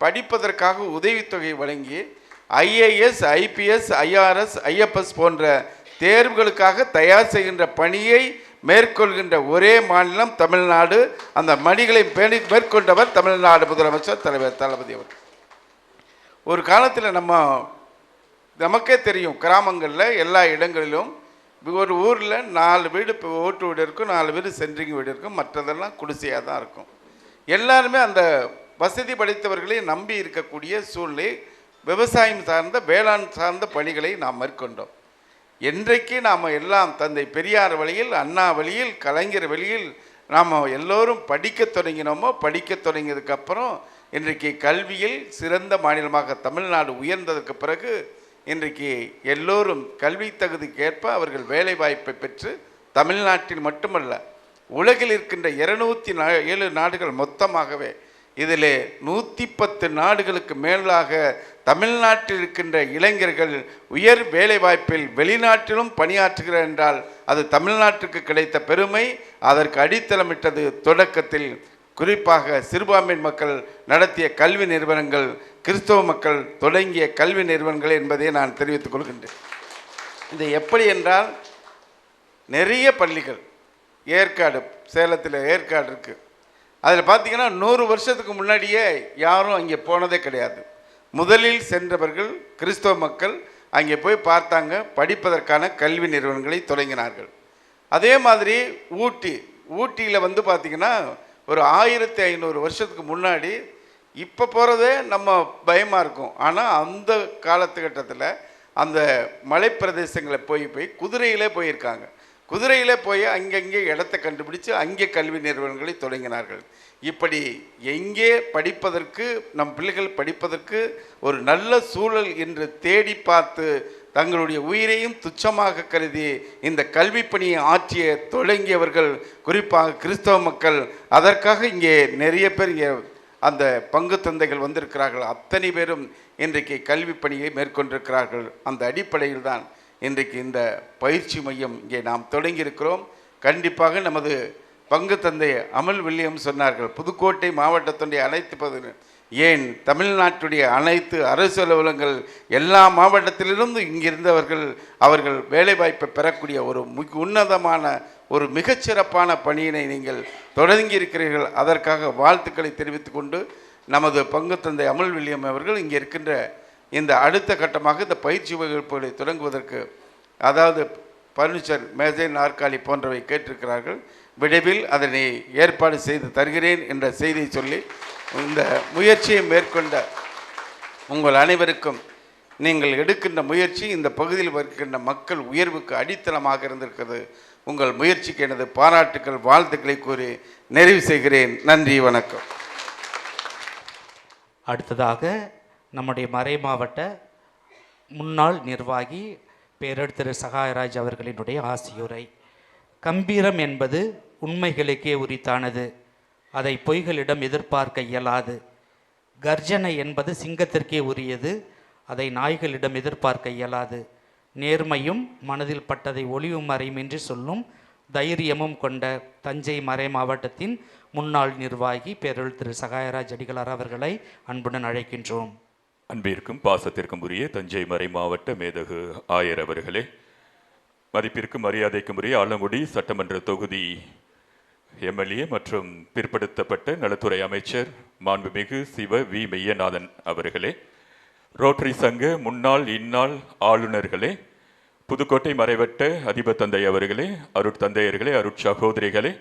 படிப்பதற்காக உதவித்தொகை வழங்கி IAS, IPS, IRS, IFS போன்ற தேர்வுகளுக்காக தயார் செய்கின்ற பணியை மேற்கொள்கின்ற ஒரே மாநிலம் தமிழ்நாடு. அந்த பணிகளை மேற்கொண்டவர் தமிழ்நாடு முதலமைச்சர் தலைவர் தளபதி அவர்கள். ஒரு காலத்தில் நமக்கே தெரியும், கிராமங்களில் எல்லா இடங்களிலும் ஒரு ஊரில் 4 வீடு ஓட்டு வீடு இருக்கும், 4 வீடு சென்ட்ரிங் வீடு இருக்கும், மற்றதெல்லாம் குடிசையாக தான் இருக்கும். எல்லாருமே அந்த வசதி படைத்தவர்களை நம்பி இருக்கக்கூடிய சூழ்நிலை, விவசாயம் சார்ந்த வேளாண் சார்ந்த பணிகளை நாம் மேற்கொண்டோம். என்றைக்கு நாம் எல்லாம் தந்தை பெரியார் வழியில், அண்ணா வழியில், கலைஞர் வழியில் நாம் எல்லோரும் படிக்க தொடங்கினோமோ, படிக்க தொடங்கியதுக்கப்புறம் இன்றைக்கு கல்வியில் சிறந்த மாநிலமாக தமிழ்நாடு உயர்ந்ததற்கு பிறகு இன்றைக்கு எல்லோரும் கல்வி தகுதிக்கேற்ப அவர்கள் வேலை வாய்ப்பை பெற்று தமிழ்நாட்டில் மட்டுமல்ல உலகில் இருக்கின்ற 207 நாடுகள் மொத்தமாகவே இதில் 110 நாடுகளுக்கு மேலாக தமிழ்நாட்டில் இருக்கின்ற இளைஞர்கள் உயர் வேலை வாய்ப்பில் வெளிநாட்டிலும் பணியாற்றுகிறார் என்றால் அது தமிழ்நாட்டுக்கு கிடைத்த பெருமை. அதற்கு அடித்தளமிட்டது தொடக்கத்தில் குறிப்பாக சிறுபான்மையின் மக்கள் நடத்திய கல்வி நிறுவனங்கள், கிறிஸ்தவ மக்கள் தொடங்கிய கல்வி நிறுவனங்கள் என்பதை நான் தெரிவித்துக் கொள்கின்றேன். இது எப்படி என்றால், நிறைய பள்ளிகள், ஏற்காடு, சேலத்தில் ஏற்காடு இருக்குது. அதில் பார்த்தீங்கன்னா 100 வருஷத்துக்கு முன்னாடியே யாரும் அங்கே போனதே கிடையாது. முதலில் சென்றவர்கள் கிறிஸ்தவ மக்கள் அங்கே போய் பார்த்தாங்க, படிப்பதற்கான கல்வி நிறுவனங்களை தொடங்கினார்கள். அதே மாதிரி ஊட்டியில் பார்த்திங்கன்னா ஒரு 1500 வருஷத்துக்கு முன்னாடி, இப்போ போகிறதே நம்ம பயமாக இருக்கும். ஆனால் அந்த காலத்துக்கட்டத்தில் அந்த மலைப்பிரதேசங்களை போய் குதிரையிலே போயிருக்காங்க. குதிரையிலே போய் அங்கங்கே இடத்தை கண்டுபிடிச்சு அங்கே கல்வி நிறுவனங்களை தொடங்கினார்கள். இப்படி எங்கே படிப்பதற்கு, நம் பிள்ளைகள் படிப்பதற்கு ஒரு நல்ல சூழல் என்று தேடி பார்த்து தங்களுடைய உயிரையும் துச்சமாக கருதி இந்த கல்வி பணியை தொடங்கியவர்கள் குறிப்பாக கிறிஸ்தவ மக்கள். அதற்காக இங்கே நிறைய பேர் அந்த பங்கு தந்தைகள் வந்திருக்கிறார்கள். அத்தனை பேரும் இன்றைக்கு கல்வி பணியை மேற்கொண்டிருக்கிறார்கள். அந்த அடிப்படையில் தான் இன்றைக்கு இந்த பயிற்சி மையம் இங்கே நாம் தொடங்கியிருக்கிறோம். கண்டிப்பாக நமது பங்கு தந்தை அமல் வில்லியம் சொன்னார்கள், புதுக்கோட்டை மாவட்டத்துடைய அனைத்து ஏன் தமிழ்நாட்டுடைய அனைத்து அரசு அலுவலகங்கள் எல்லா மாவட்டத்திலிருந்து இங்கிருந்தவர்கள் அவர்கள் வேலைவாய்ப்பை பெறக்கூடிய ஒரு உன்னதமான ஒரு மிகச்சிறப்பான பணியினை நீங்கள் தொடங்கியிருக்கிறீர்கள். அதற்காக வாழ்த்துக்களை தெரிவித்துக் கொண்டு நமது பங்கு தந்தை அமல் வில்லியம் அவர்கள் இங்கே இருக்கின்ற இந்த அடுத்த கட்டமாக இந்த பயிற்சி வகுப்புகளை தொடங்குவதற்கு, அதாவது பர்னிச்சர், மேஜை, நாற்காலி போன்றவை கேட்டிருக்கிறார்கள். விரைவில் அதனை ஏற்பாடு செய்து தருகிறேன் என்ற செய்தியை சொல்லி இந்த முயற்சியை மேற்கொண்ட உங்கள் அனைவருக்கும், நீங்கள் எடுக்கின்ற முயற்சி இந்த பகுதியில் இருக்கின்ற மக்கள் உயர்வுக்கு அடித்தளமாக இருந்திருக்கிறது. உங்கள் முயற்சிக்கு எனது பாராட்டுக்கள், வாழ்த்துக்களை கூறி நிறைவு செய்கிறேன். நன்றி, வணக்கம். அடுத்ததாக நம்முடைய மறைமாவட்ட முன்னாள் நிர்வாகி பேரறிஞர் சகாயராஜ் அவர்களினுடைய ஆசியுரை. கம்பீரம் என்பது உண்மைகளுக்கே உரித்தானது, அதை பொய்களிடம் எதிர்பார்க்க இயலாது. கர்ஜனை என்பது சிங்கத்திற்கே உரியது, அதை நாய்களிடம் எதிர்பார்க்க இயலாது. நேர்மையும் மனதில் பட்டதை ஒளிவும் மறையுமின்றி சொல்லும் தைரியமும் கொண்ட தஞ்சை மறை மாவட்டத்தின் முன்னாள் நிர்வாகி பேரறிஞர் சகாயராஜ் அடிகளார் அவர்களை அன்புடன் அழைக்கின்றோம். அன்பிற்கும் பாசத்திற்கும் உரிய தஞ்சை மறை மாவட்ட மேதகு ஆயர் அவர்களே, மதிப்பிற்கும் மரியாதைக்கும் உரிய ஆலங்குடி சட்டமன்ற தொகுதி எம்எல்ஏ மற்றும் பிற்படுத்தப்பட்ட நலத்துறை அமைச்சர் மாண்புமிகு சிவ வி மெய்யநாதன் அவர்களே, ரோட்டரி சங்க முன்னாள் இந்நாள் ஆளுநர்களே, புதுக்கோட்டை மறைவட்ட அதிபர் தந்தை அவர்களே, அருட்தந்தையர்களே, அருட்சகோதரிகளே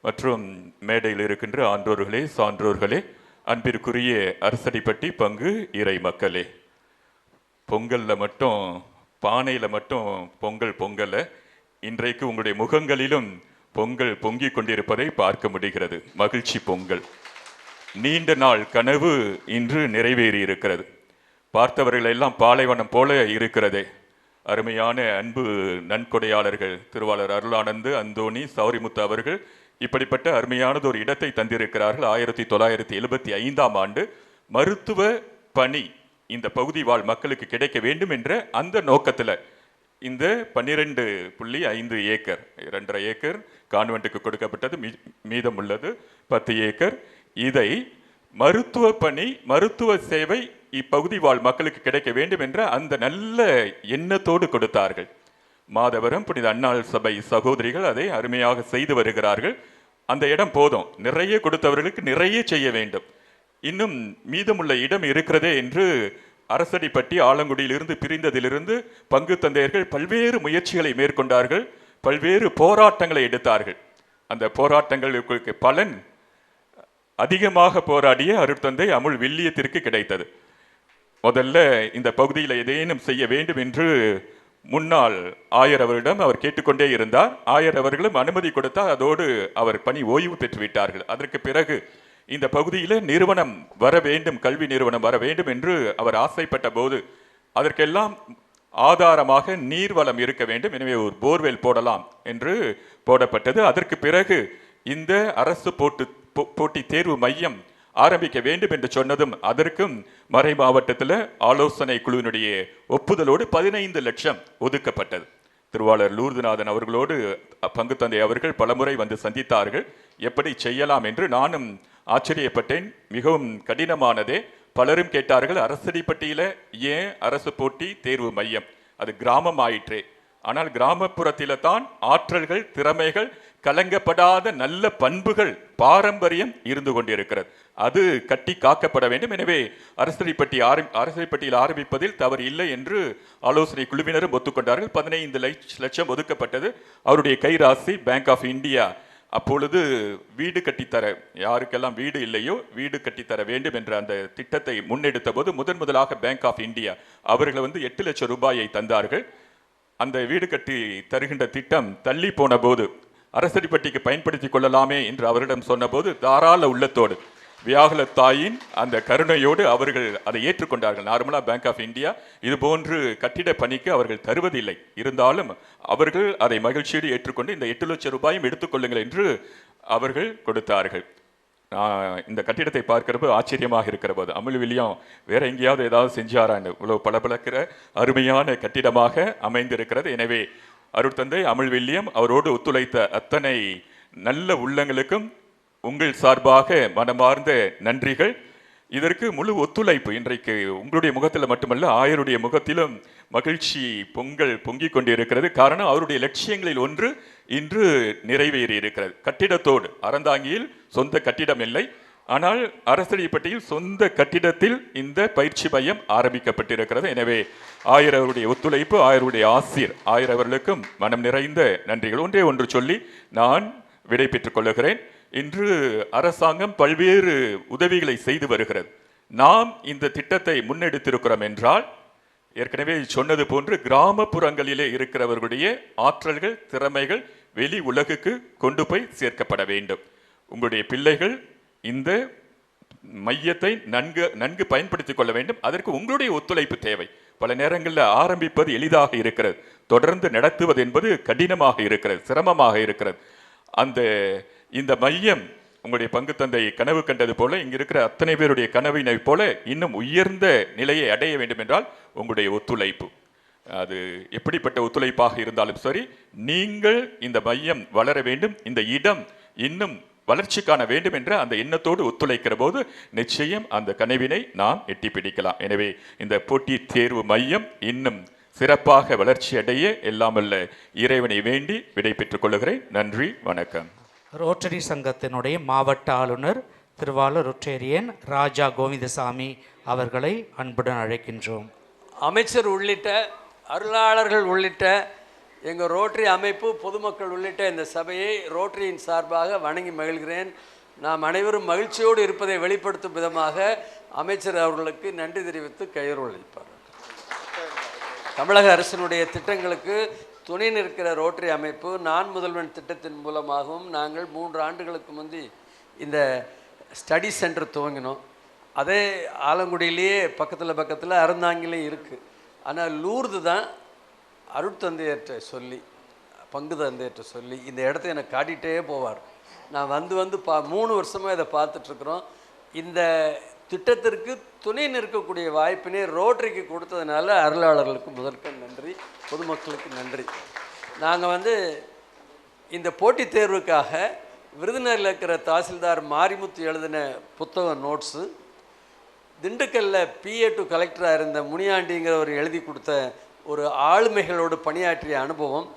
மற்றும் மேடையில் இருக்கின்ற ஆன்றோர்களே, சான்றோர்களே, அன்பிற்குரிய அரசடிப்பட்டி பங்கு இறை மக்களே, பொங்கலில் மட்டும் பானையில் மட்டும் பொங்கலை இன்றைக்கு உங்களுடைய முகங்களிலும் பொங்கல் பொங்கி கொண்டிருப்பதை பார்க்க முடிகிறது. மகிழ்ச்சி பொங்கல். நீண்ட நாள் கனவு இன்று நிறைவேறி இருக்கிறது. பார்த்தவர்கள் எல்லாம் பாலைவனம் போல இருக்கிறதே. அருமையான அன்பு நன்கொடையாளர்கள் திருவாளர் அருளானந்து, அந்தோணி, சௌரிமுத்து அவர்கள் இப்படிப்பட்ட அருமையானது ஒரு இடத்தை தந்திருக்கிறார்கள். 1975ஆம் ஆண்டு மருத்துவ பணி இந்த பகுதி வாழ் மக்களுக்கு கிடைக்க வேண்டும் என்ற அந்த நோக்கத்தில் இந்த 12.5 ஏக்கர், 2.5 ஏக்கர் கான்வென்ட்டுக்கு கொடுக்கப்பட்டது, மீதம் உள்ளது 10 ஏக்கர். இதை மருத்துவ பணி, மருத்துவ சேவை இப்பகுதி வாழ் மக்களுக்கு கிடைக்க வேண்டும் என்ற அந்த நல்ல எண்ணத்தோடு கொடுத்தார்கள். மாதவரம் புனித அன்னாள் சபை சகோதரிகள் அதை அருமையாக செய்து வருகிறார்கள். அந்த இடம் போதும், நிறைய கொடுத்தவர்களுக்கு நிறைய செய்ய வேண்டும், இன்னும் மீதமுள்ள இடம் இருக்கிறதே என்று அரசடிப்பட்டி ஆலங்குடியிலிருந்து பிரிந்ததிலிருந்து பங்கு தந்தையர்கள் பல்வேறு முயற்சிகளை மேற்கொண்டார்கள், பல்வேறு போராட்டங்களை எடுத்தார்கள். அந்த போராட்டங்களுக்கு பலன் அதிகமாக போராடிய அருட்தந்தை அமுல் வில்லியத்திற்கு கிடைத்தது. முதல்ல இந்த பகுதியில் ஏதேனும் செய்ய வேண்டும் என்று முன்னாள் ஆயர் அவரிடம் அவர் கேட்டுக்கொண்டே இருந்தார். ஆயர் அவர்களும் அனுமதி கொடுத்தார். அதோடு அவர் பணி ஓய்வு பெற்றுவிட்டார்கள். அதற்கு பிறகு இந்த பகுதியில் நிறுவனம் வர வேண்டும், கல்வி நிறுவனம் வர வேண்டும் என்று அவர் ஆசைப்பட்ட போது அதற்கெல்லாம் ஆதாரமாக நீர்வளம் இருக்க வேண்டும், எனவே ஒரு போர்வெல் போடலாம் என்று போடப்பட்டது. அதற்கு பிறகு இந்த அரசு போட்டி தேர்வு மையம் ஆரம்பிக்க வேண்டும் என்று சொன்னதும் அதற்கும் மறை மாவட்டத்தில் ஆலோசனை குழுவினுடைய ஒப்புதலோடு 15 லட்சம் ஒதுக்கப்பட்டது. திருவாளர் லூர்துநாதன் அவர்களோடு பங்கு தந்தை அவர்கள் பலமுறை வந்து சந்தித்தார்கள். எப்படி செய்யலாம் என்று நானும் ஆச்சரியப்பட்டேன். மிகவும் கடினமானதே. பலரும் கேட்டார்கள், அரசடிப்பட்டியில் ஏன் அரசு போட்டி தேர்வு மையம்? அது கிராமம் ஆயிற்றே. ஆனால் கிராமப்புறத்தில தான் ஆற்றல்கள், திறமைகள், கலங்கப்படாத நல்ல பண்புகள், பாரம்பரியம் இருந்து கொண்டிருக்கிறது. அது கட்டி காக்கப்பட வேண்டும். எனவே அரசடிப்பட்டியில் ஆரம்பிப்பதில் தவறு இல்லை என்று ஆலோசனை குழுவினரும் ஒத்துக்கொண்டார்கள். 15 லட்சம் ஒதுக்கப்பட்டது. அவருடைய கைராசி பேங்க் ஆஃப் இந்தியா அப்பொழுது வீடு கட்டித்தர, யாருக்கெல்லாம் வீடு இல்லையோ வீடு கட்டித்தர வேண்டும் என்ற அந்த திட்டத்தை முன்னெடுத்த போது முதலாக பேங்க் ஆஃப் இந்தியா அவர்கள் 8 லட்சம் ரூபாயை தந்தார்கள். அந்த வீடு கட்டி தருகின்ற திட்டம் தள்ளி போன போது அரசடிப்பட்டிக்கு பயன்படுத்திக் கொள்ளலாமே என்று அவரிடம் சொன்னபோது தாராள உள்ளத்தோடு வியாகுல தாயின் அந்த கருணையோடு அவர்கள் அதை ஏற்றுக்கொண்டார்கள். நார்மலாக பேங்க் ஆஃப் இந்தியா இது போன்று கட்டிட பணிக்கு அவர்கள் தருவதில்லை. இருந்தாலும் அவர்கள் அதை மகிழ்ச்சியோடு ஏற்றுக்கொண்டு இந்த 8 லட்சம் ரூபாயும் எடுத்துக்கொள்ளுங்கள் என்று அவர்கள் கொடுத்தார்கள். இந்த கட்டிடத்தை பார்க்கிறப்போ ஆச்சரியமாக இருக்கிற போது அமுல் வில்லியம் வேற எங்கேயாவது ஏதாவது செஞ்சாரான்னு இவ்வளவு பளபளக்கிற அருமையான கட்டிடமாக அமைந்திருக்கிறது. எனவே அருட்தந்தை அமுல் வில்லியம் அவரோடு ஒத்துழைத்த அத்தனை நல்ல உள்ளங்களுக்கும் உங்கள் சார்பாக மனமார்ந்த நன்றிகள். இதற்கு முழு ஒத்துழைப்பு இன்றைக்கு உங்களுடைய முகத்தில் மட்டுமல்ல ஆயருடைய முகத்திலும் மகிழ்ச்சி பொங்கிக் கொண்டிருக்கிறது. காரணம் அவருடைய லட்சியங்களில் ஒன்று இன்று நிறைவேறி இருக்கிறது. கட்டிடத்தோடு அறந்தாங்கியில் சொந்த கட்டிடம் இல்லை, ஆனால் அரசடிப்பட்டியில் சொந்த கட்டிடத்தில் இந்த பயிற்சி மையம் ஆரம்பிக்கப்பட்டிருக்கிறது. எனவே ஆயர் அவருடைய ஒத்துழைப்பு, ஆயருடைய ஆசிர் ஆயர் அவர்களுக்கும் மனம் நிறைந்த நன்றிகள். ஒன்று சொல்லி நான் விடை பெற்றுக் கொள்ளுகிறேன். இன்று அரசாங்கம் பல்வேறு உதவிகளை செய்து வருகிறது. நாம் இந்த திட்டத்தை முன்னெடுத்திருக்கிறோம் என்றால் ஏற்கனவே சொன்னது போன்று கிராமப்புறங்களிலே இருக்கிறவர்களுடைய ஆற்றல்கள், திறமைகள் வெளி உலகுக்கு கொண்டு போய் சேர்க்கப்பட வேண்டும். உங்களுடைய பிள்ளைகள் இந்த மையத்தை நன்கு பயன்படுத்திக் கொள்ள வேண்டும். அதற்கு உங்களுடைய ஒத்துழைப்பு தேவை. பல நேரங்களில் ஆரம்பிப்பது எளிதாக இருக்கிறது, தொடர்ந்து நடத்துவது என்பது கடினமாக இருக்கிறது, சிரமமாக இருக்கிறது. இந்த மையம் உங்களுடைய பங்கு தந்தை கனவு கண்டது போல இங்க இருக்கிற அத்தனை பேருடைய கனவினை போல இன்னும் உயர்ந்த நிலையை அடைய வேண்டும் என்றால் உங்களுடைய ஒத்துழைப்பு, அது எப்படிப்பட்ட ஒத்துழைப்பாக இருந்தாலும் சரி, நீங்கள் இந்த மையம் வளர வேண்டும், இந்த இடம் இன்னும் வளர்ச்சி காண வேண்டும் என்ற அந்த எண்ணத்தோடு ஒத்துழைக்கிற போது நிச்சயம் அந்த கனவினை நாம் எட்டி பிடிக்கலாம். எனவே இந்த போட்டி தேர்வு மையம் இன்னும் சிறப்பாக வளர்ச்சி அடைய எல்லாமல்ல இறைவனை வேண்டி விடை பெற்றுக் கொள்கிறேன். நன்றி, வணக்கம். ரோட்டரி சங்கத்தினுடைய மாவட்ட ஆளுநர் திருவாளர் ரொட்டேரியன் ராஜா கோவிந்தசாமி அவர்களை அன்புடன் அழைக்கின்றோம். அமைச்சர் உள்ளிட்ட அருளாளர்கள் உள்ளிட்ட எங்கள் ரோட்டரி அமைப்பு, பொதுமக்கள் உள்ளிட்ட இந்த சபையை ரோட்டரியின் சார்பாக வணங்கி மகிழ்கிறேன். நாம் அனைவரும் மகிழ்ச்சியோடு இருப்பதை வெளிப்படுத்தும் விதமாக அமைச்சர் அவர்களுக்கு நன்றி தெரிவித்து கையொறல் அளிப்பார். தமிழக அரசினுடைய திட்டங்களுக்கு துணை நிற்கிற ரோட்டரி அமைப்பு நான் முதல்வன் திட்டத்தின் மூலமாகவும் நாங்கள் 3 ஆண்டுகளுக்கு முந்தி இந்த ஸ்டடி சென்டர் துவங்கினோம். அதே ஆலங்குடியிலேயே பக்கத்தில் அறந்தாங்கிலையும் இருக்குது. ஆனால் லூர்து தான் அருட்தந்தையற்ற சொல்லி, பங்கு தந்தையற்ற சொல்லி இந்த இடத்த எனக்கு காட்டிகிட்டே போவார். நான் வந்து 3 வருஷமாக இதை பார்த்துட்ருக்குறோம். இந்த திட்டத்திற்கு துணை நிற்கக்கூடிய வாய்ப்பினை ரோட்டரிக்கு கொடுத்ததுனால அருளாளர்களுக்கு முதற்க நன்றி, பொதுமக்களுக்கு நன்றி. நாங்கள் இந்த போட்டித் தேர்வுக்காக விருதுநகரில் இருக்கிற தாசில்தார் மாரிமுத்து எழுதின புத்தக நோட்ஸு, திண்டுக்கல்லில் PA to கலெக்டராக இருந்த முனியாண்டிங்கிறவர் எழுதி கொடுத்த ஒரு ஆளுமைகளோடு பணியாற்றிய அனுபவம்,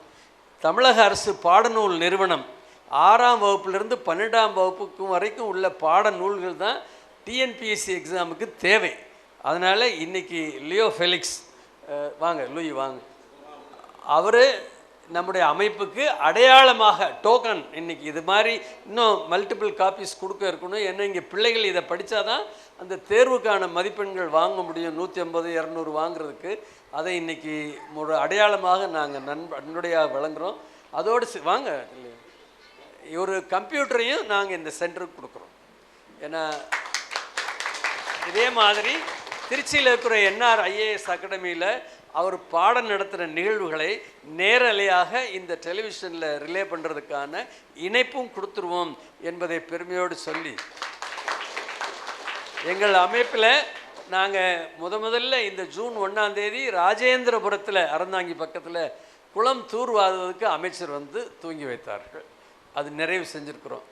தமிழக அரசு பாடநூல் நிறுவனம் 6ஆம் வகுப்பிலிருந்து 12ஆம் வகுப்புக்கும் வரைக்கும் உள்ள பாடநூல்கள் தான் TNPSC எக்ஸாமுக்கு தேவை. அதனால் இன்னைக்கு லியோ ஃபெலிக்ஸ் வாங்க லூயி வாங்க, அவர் நம்முடைய அமைப்புக்கு அடையாளமாக டோக்கன் இன்னைக்கு இது மாதிரி இன்னும் மல்டிபிள் காப்பீஸ் கொடுக்க இருக்கணும். ஏன்னா இங்கே பிள்ளைகள் இதை படித்தாதான் அந்த தேர்வுக்கான மதிப்பெண்கள் வாங்க முடியும். 150 200 வாங்குறதுக்கு அதை இன்னைக்கு ஒரு அடையாளமாக நாங்கள் நன்கொடையாக வழங்குகிறோம். அதோடு வாங்க ஒரு கம்ப்யூட்டரையும் நாங்கள் இந்த சென்டருக்கு கொடுக்குறோம். ஏன்னா இதே மாதிரி திருச்சியில் இருக்கிற என்ஆர் ஐஏஎஸ் அகாடமியில் அவர் பாடம் நடத்துகிற நிகழ்வுகளை நேரலையாக இந்த டெலிவிஷனில் ரிலே பண்ணுறதுக்கான இணைப்பும் கொடுத்துருவோம் என்பதை பெருமையோடு சொல்லி, எங்கள் அமைப்பில் நாங்கள் முதல்ல இந்த ஜூன் 1ஆம் தேதி ராஜேந்திரபுரத்தில் அறந்தாங்கி பக்கத்தில் குளம் தூர்வாருவதற்கு அமைச்சர் வந்து தூங்கி வைத்தார்கள். அது நிறைவு செஞ்சுருக்கிறோம்.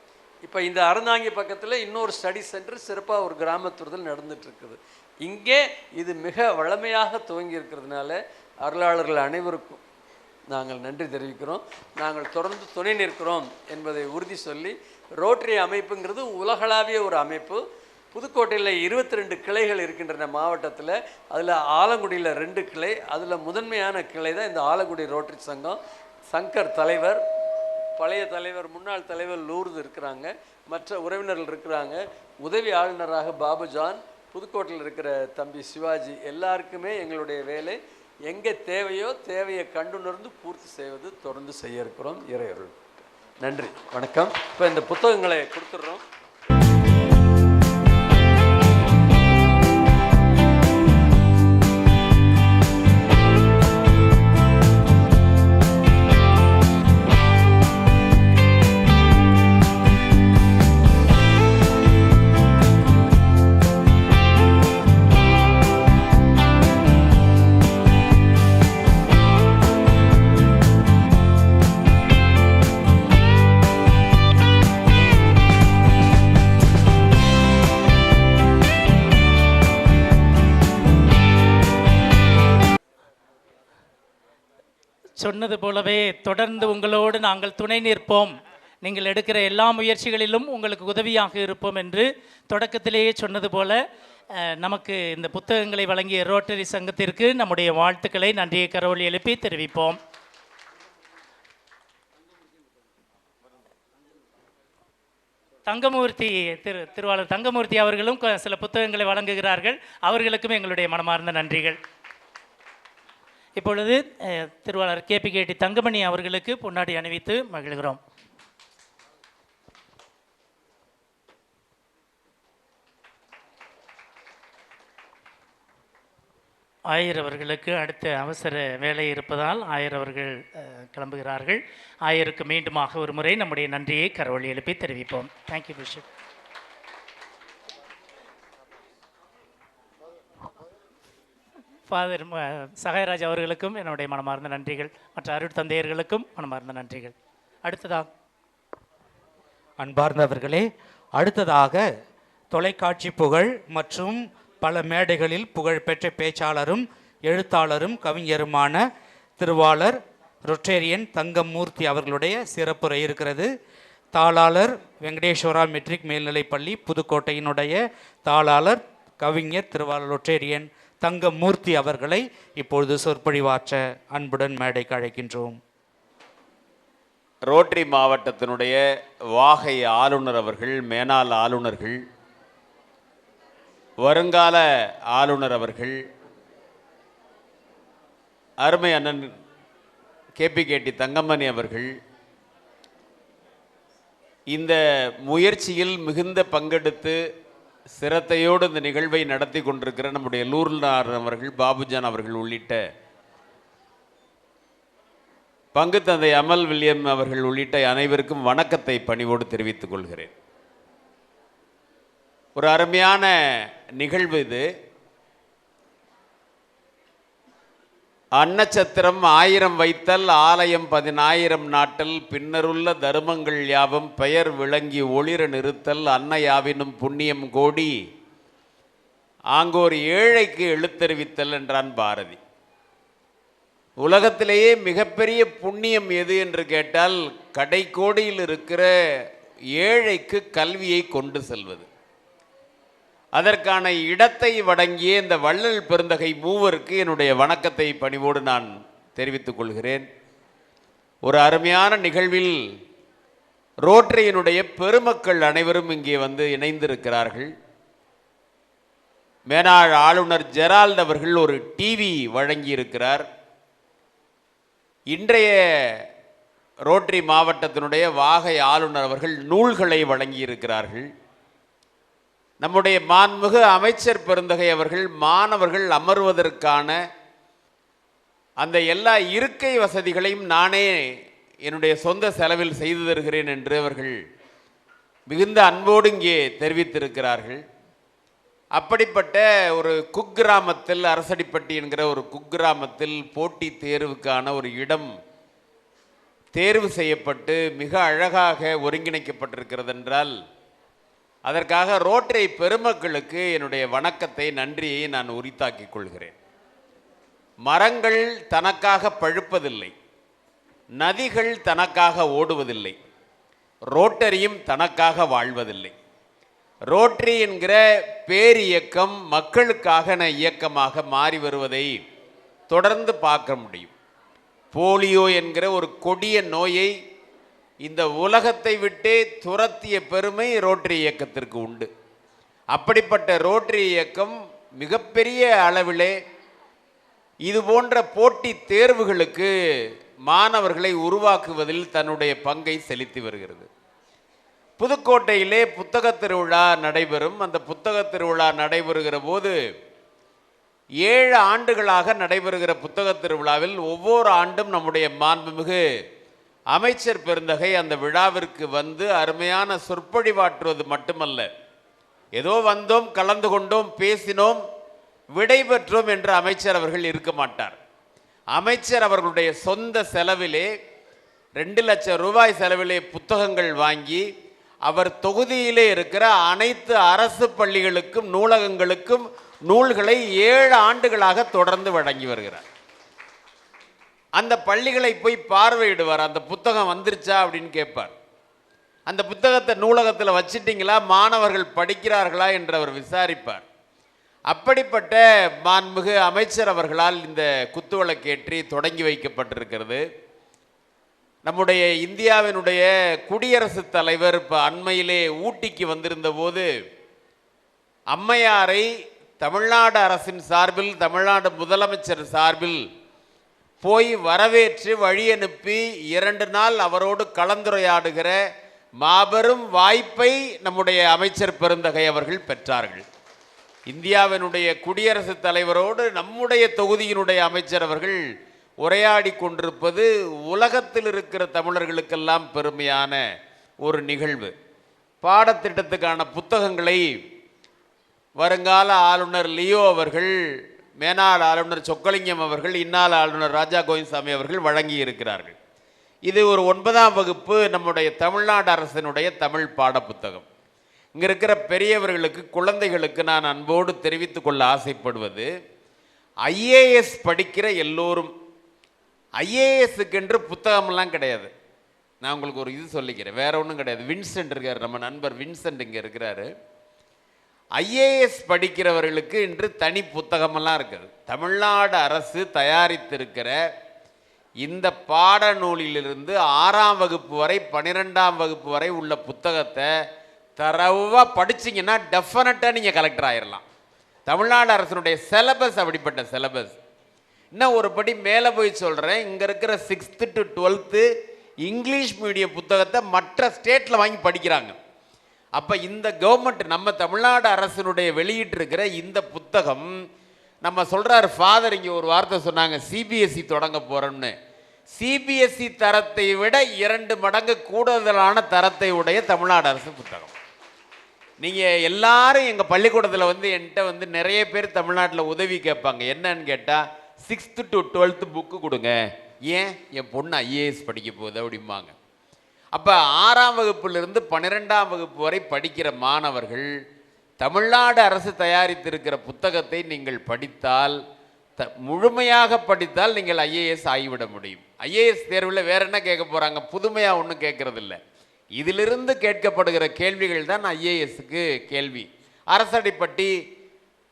இப்போ இந்த அறந்தாங்கி பக்கத்தில் இன்னொரு ஸ்டடி சென்டர் சிறப்பாக ஒரு கிராமத்துறதில் நடந்துகிட்ருக்குது. இங்கே இது மிக வளமையாக துவங்கி இருக்கிறதுனால அருளாளர்கள் அனைவருக்கும் நாங்கள் நன்றி தெரிவிக்கிறோம். நாங்கள் தொடர்ந்து துணை நிற்கிறோம் என்பதை உறுதி சொல்லி, ரோட்டரி அமைப்புங்கிறது உலகளாவிய ஒரு அமைப்பு. புதுக்கோட்டையில் 22 கிளைகள் இருக்கின்றன மாவட்டத்தில். அதில் ஆலங்குடியில் 2 கிளை, அதில் முதன்மையான கிளை தான் இந்த ஆலங்குடி ரோட்டரி சங்கம். சங்கர் தலைவர், பழைய தலைவர், முன்னாள் தலைவர் லூர்து இருக்கிறாங்க, மற்ற உறவினர்கள் இருக்கிறாங்க, உதவி ஆளுநராக பாபுஜான், புதுக்கோட்டையில் இருக்கிற தம்பி சிவாஜி, எல்லாருக்குமே எங்களுடைய வேலை எங்கே தேவையோ தேவையை கண்டுணர்ந்து பூர்த்தி செய்வது தொடர்ந்து செய்ய இருக்கிறோம். இறையருள். நன்றி, வணக்கம். இப்போ இந்த புத்தகங்களை கொடுத்துட்றோம். சொன்னது போலவே தொடர்ந்து உங்களோடு நாங்கள் துணை நிற்போம், நீங்கள் எடுக்கிற எல்லா முயற்சிகளிலும் உங்களுக்கு உதவியாக இருப்போம் என்று தொடக்கத்திலேயே சொன்னது போல நமக்கு இந்த புத்தகங்களை வழங்கிய ரோட்டரி சங்கத்திற்கு நம்முடைய வாழ்த்துக்களை, நன்றியை கரவொலி எழுப்பி தெரிவிப்போம். தங்கமூர்த்தி திருவாளர் தங்கமூர்த்தி அவர்களும் சில புத்தகங்களை வழங்குகிறார்கள். அவர்களுக்கும் எங்களுடைய மனமார்ந்த நன்றிகள். இப்பொழுது திருவாளர் KPKT தங்கமணி அவர்களுக்கு பொன்னாடி அணிவித்து மகிழ்கிறோம். ஆயர் அவர்களுக்கு அடுத்த அவசர வேலை இருப்பதால் ஆயர் அவர்கள் கிளம்புகிறார்கள். ஆயருக்கு மீண்டுமாக ஒரு முறை நம்முடைய நன்றியை கரவொலி எழுப்பி தெரிவிப்போம். Thank you bishop. ஃபாதர் சகாயராஜ் அவர்களுக்கும் என்னுடைய மனமார்ந்த நன்றிகள். மற்ற அருட் தந்தையர்களுக்கும் மனமார்ந்த நன்றிகள். அடுத்ததாக அன்பார்ந்தவர்களே, அடுத்ததாக தொலைக்காட்சி புகழ் மற்றும் பல மேடைகளில் புகழ்பெற்ற பேச்சாளரும் எழுத்தாளரும் கவிஞருமான திருவாளர் ரொட்டேரியன் தங்கமூர்த்தி அவர்களுடைய சிறப்புரை இருக்கிறது. தாளாளர் வெங்கடேஸ்வரா மெட்ரிக் மேல்நிலைப்பள்ளி புதுக்கோட்டையினுடைய தாளாளர் கவிஞர் திருவாளர் ரொட்டேரியன் தங்கமூர்த்தி அவர்களை இப்பொழுது சொற்பொழிவாற்ற அன்புடன் மேடைக்கு அழைக்கின்றோம். ரோட்டரி மாவட்டத்தினுடைய வாகை ஆளுநர் அவர்கள், மேனாள் ஆளுநர்கள், வருங்கால ஆளுநர் அவர்கள், அருமை அண்ணன் KPKT தங்கமணி அவர்கள் இந்த முயற்சியில் மிகுந்த பங்கெடுத்து சிரத்தையோடு இந்த நிகழ்வை நடத்தி கொண்டிருக்கிற நம்முடைய லூர்னார் அவர்கள், பாபுஜான் அவர்கள் உள்ளிட்ட பங்கு தந்தை அமல் வில்லியம் அவர்கள் உள்ளிட்ட அனைவருக்கும் வணக்கத்தை பணிவோடு தெரிவித்துக் கொள்கிறேன். ஒரு அருமையான நிகழ்வு இது. அன்னச்சத்திரம் 1000 வைத்தல், ஆலயம் 10000 நாட்டல், பின்னருள்ள தருமங்கள் யாவும் பெயர் விளங்கி ஒளிர நிறுத்தல், அன்னையாவினும் புண்ணியம் கோடி ஆங்கோர் ஏழைக்கு எழுத்தறிவித்தல் என்றான் பாரதி. உலகத்திலேயே மிகப்பெரிய புண்ணியம் எது என்று கேட்டால் கடைக்கோடியில் இருக்கிற ஏழைக்கு கல்வியை கொண்டு செல்வது. அதற்கான இடத்தை வழங்கிய இந்த வள்ளல் பெருந்தகை மூவருக்கு என்னுடைய வணக்கத்தை பணிவோடு நான் தெரிவித்துக் கொள்கிறேன். ஒரு அருமையான நிகழ்வில் ரோட்டரியினுடைய பெருமக்கள் அனைவரும் இங்கே வந்து இணைந்திருக்கிறார்கள். மேனாள் ஆளுநர் ஜெரால்ட் அவர்கள் ஒரு டிவி வழங்கியிருக்கிறார். இன்றைய ரோட்டரி மாவட்டத்தினுடைய வாகை ஆளுநர் அவர்கள் நூல்களை வழங்கியிருக்கிறார்கள். நம்முடைய மாண்புமிகு அமைச்சர் பெருந்தகை அவர்கள் மாணவர்கள் அமர்வதற்கான அந்த எல்லா இருக்கை வசதிகளையும் நானே என்னுடைய சொந்த செலவில் செய்து தருகிறேன் என்று அவர்கள் மிகுந்த அன்போடு இங்கே தெரிவித்திருக்கிறார்கள். அப்படிப்பட்ட ஒரு குக்கிராமத்தில், அரசடிப்பட்டி என்கிற ஒரு குக்கிராமத்தில் போட்டி தேர்வுக்கான ஒரு இடம் தேர்வு செய்யப்பட்டு மிக அழகாக ஒருங்கிணைக்கப்பட்டிருக்கிறது என்றால் அதற்காக ரோட்டரி பெருமக்களுக்கு என்னுடைய வணக்கத்தை, நன்றியை நான் உரித்தாக்கிக் கொள்கிறேன். மரங்கள் தனக்காக பழுப்பதில்லை, நதிகள் தனக்காக ஓடுவதில்லை, ரோட்டரியும் தனக்காக வாழ்வதில்லை. ரோட்டரி என்கிற பேரியக்கம் மக்களுக்கான இயக்கமாக மாறி வருவதை தொடர்ந்து பார்க்க முடியும். போலியோ என்கிற ஒரு கொடிய நோயை இந்த உலகத்தை விட்டே துரத்திய பெருமை ரோட்டரி இயக்கத்திற்கு உண்டு. அப்படிப்பட்ட ரோட்டரி இயக்கம் மிகப்பெரிய அளவிலே இது போன்ற போட்டி தேர்வுகளுக்கு மாணவர்களை உருவாக்குவதில் தன்னுடைய பங்கை செலுத்தி வருகிறது. புதுக்கோட்டையிலே புத்தக திருவிழா நடைபெறும். அந்த புத்தக திருவிழா நடைபெறுகிற போது 7 ஆண்டுகளாக நடைபெறுகிற புத்தக திருவிழாவில் ஒவ்வொரு ஆண்டும் நம்முடைய மாண்புமிகு அமைச்சர் பெருந்தகை அந்த விழாவிற்கு வந்து அருமையான சொற்பொழிவாற்றுவது மட்டுமல்ல, ஏதோ வந்தோம், கலந்து கொண்டோம், பேசினோம், விடை பெற்றோம் என்று அமைச்சர் அவர்கள் இருக்க மாட்டார். அமைச்சர் அவர்களுடைய சொந்த செலவிலே 2 லட்சம் ரூபாய் செலவிலே புத்தகங்கள் வாங்கி அவர் தொகுதியிலே இருக்கிற அனைத்து அரசு பள்ளிகளுக்கும் நூலகங்களுக்கும் நூல்களை 7 ஆண்டுகளாக தொடர்ந்து வழங்கி வருகிறார். அந்த பள்ளிகளை போய் பார்வையிடுவார். அந்த புத்தகம் வந்துருச்சா அப்படின்னு கேட்பார். அந்த புத்தகத்தை நூலகத்தில் வச்சிட்டிங்களா, மாணவர்கள் படிக்கிறார்களா என்று அவர் விசாரிப்பார். அப்படிப்பட்ட மாண்புமிகு அமைச்சர் அவர்களால் இந்த குத்துவிளக்கேற்றி தொடங்கி வைக்கப்பட்டிருக்கிறது. நம்முடைய இந்தியாவினுடைய குடியரசுத் தலைவர் இப்போ அண்மையிலே ஊட்டிக்கு வந்திருந்த போது அம்மையாரை தமிழ்நாடு அரசின் சார்பில், தமிழ்நாடு முதலமைச்சர் சார்பில் போய் வரவேற்று வழி அனுப்பி 2 நாள் அவரோடு கலந்துரையாடுகிற மாபெரும் வாய்ப்பை நம்முடைய அமைச்சர் பெருந்தகை அவர்கள் பெற்றார்கள். இந்தியாவினுடைய குடியரசுத் தலைவரோடு நம்முடைய தொகுதியினுடைய அமைச்சர் அவர்கள் உரையாடி கொண்டிருப்பது உலகத்தில் இருக்கிற தமிழர்களுக்கெல்லாம் பெருமையான ஒரு நிகழ்வு. பாடத்திட்டத்துக்கான புத்தகங்களை வருங்கால ஆளுநர் லியோ அவர்கள், மேனாள் ஆளுநர் சொக்கலிங்கம் அவர்கள், இந்நாள் ஆளுநர் ராஜா கோவிந்தசாமி அவர்கள் வழங்கி இருக்கிறார்கள். இது ஒரு 9ஆம் வகுப்பு நம்முடைய தமிழ்நாடு அரசினுடைய தமிழ் பாட புத்தகம். இங்கே இருக்கிற பெரியவர்களுக்கு, குழந்தைகளுக்கு நான் அன்போடு தெரிவித்துக் கொள்ள ஆசைப்படுவது, ஐஏஎஸ் படிக்கிற எல்லோரும், ஐஏஎஸ்க்கு புத்தகமெல்லாம் கிடையாது. நான் உங்களுக்கு ஒரு இது சொல்லிக்கிறேன், வேற ஒன்றும் கிடையாது. வின்சென்ட் இருக்கார், நம்ம நண்பர் வின்சென்ட் இங்கே இருக்கிறாரு. ஐஏஎஸ் படிக்கிறவர்களுக்கு இன்று தனி புத்தகமெல்லாம் இருக்குது. தமிழ்நாடு அரசு தயாரித்திருக்கிற இந்த பாடநூலிலிருந்து 6ஆம் வகுப்பு வரை 12ஆம் வகுப்பு வரை உள்ள புத்தகத்தை தரவாக படிச்சிங்கன்னா டெஃபினட்டாக நீங்கள் கலெக்டர் ஆயிடலாம். தமிழ்நாடு அரசினுடைய சிலபஸ் அப்படிப்பட்ட சிலபஸ். இன்னும் ஒரு படி மேலே போய் சொல்கிறேன், இங்கே இருக்கிற 6th to 12th English medium புத்தகத்தை மற்ற ஸ்டேட்டில் வாங்கி படிக்கிறாங்க. அப்போ இந்த கவர்மெண்ட், நம்ம தமிழ்நாடு அரசினுடைய வெளியிட்டிருக்கிற இந்த புத்தகம், நம்ம சொல்கிறார் ஃபாதர் இங்கே ஒரு வார்த்தை சொன்னாங்க, சிபிஎஸ்சி தொடங்க போகிறோம்னு. சிபிஎஸ்சி தரத்தை விட 2 மடங்கு கூடுதலான தரத்தை உடைய தமிழ்நாடு அரசு புத்தகம். நீங்கள் எல்லாரும் எங்கள் பள்ளிக்கூடத்தில் வந்து என்கிட்ட நிறைய பேர் தமிழ்நாட்டில் உதவி கேட்பாங்க. என்னன்னு கேட்டால் 6th to 12th புக்கு கொடுங்க, ஏன் என் பொண்ணு ஐஏஎஸ் படிக்க போகுது அப்படிம்பாங்க. அப்போ 6ஆம் வகுப்பிலிருந்து 12ஆம் வகுப்பு வரை படிக்கிற மாணவர்கள் தமிழ்நாடு அரசு தயாரித்திருக்கிற புத்தகத்தை நீங்கள் படித்தால், முழுமையாக படித்தால் நீங்கள் ஐஏஎஸ் ஆகிவிட முடியும். ஐஏஎஸ் தேர்வில் வேற என்ன கேட்க போகிறாங்க, புதுமையாக ஒன்றும் கேட்கறதில்ல. இதிலிருந்து கேட்கப்படுகிற கேள்விகள் தான் ஐஏஎஸ்க்கு கேள்வி. அரசடிப்பட்டி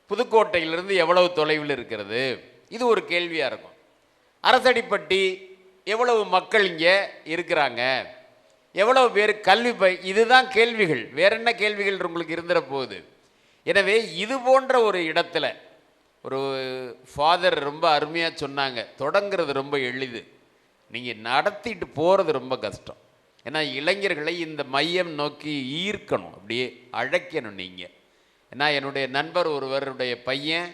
புதுக்கோட்டையிலிருந்து எவ்வளவு தொலைவில் இருக்கிறது? இது ஒரு கேள்வியாக இருக்கும். அரசடிப்பட்டி எவ்வளவு மக்கள் இங்கே இருக்கிறாங்க, எவ்வளவு பேர் கல்வி இதுதான் கேள்விகள். வேற என்ன கேள்விகள் உங்களுக்கு இருந்துற போகுது? எனவே இது போன்ற ஒரு இடத்துல ஒரு ஃபாதர் ரொம்ப அருமையாக சொன்னாங்க, தொடங்கிறது ரொம்ப எளிது, நீங்கள் நடத்திட்டு போகிறது ரொம்ப கஷ்டம். ஏன்னா இளைஞர்களை இந்த மையம் நோக்கி ஈர்க்கணும், அப்படியே அழைக்கணும் நீங்கள். ஏன்னா என்னுடைய நண்பர் ஒருவருடைய பையன்,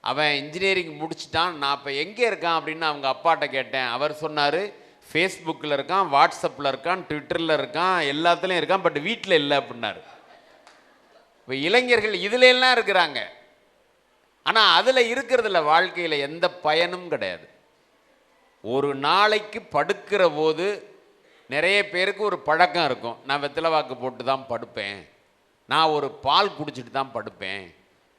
அவன் இன்ஜினியரிங் முடிச்சிட்டான். நான் இப்போ எங்கே இருக்கான் அப்படின்னு அவங்க அப்பாட்ட கேட்டேன். அவர் சொன்னார், ஃபேஸ்புக்கில் இருக்கான், வாட்ஸ்அப்பில் இருக்கான், ட்விட்டரில் இருக்கான், எல்லாத்துலேயும் இருக்கான், பட் வீட்டில் இல்லை அப்படின்னாரு. இப்போ இளைஞர்கள் இதுல எல்லாம் இருக்கிறாங்க, ஆனால் அதில் இருக்கிறதுல வாழ்க்கையில் எந்த பயனும் கிடையாது. ஒரு நாளைக்கு படுக்கிற போது நிறைய பேருக்கு ஒரு பழக்கம் இருக்கும், நான் வெத்தலைவாக்கு போட்டு தான் படுப்பேன், நான் ஒரு பால் குடிச்சிட்டு தான் படுப்பேன்,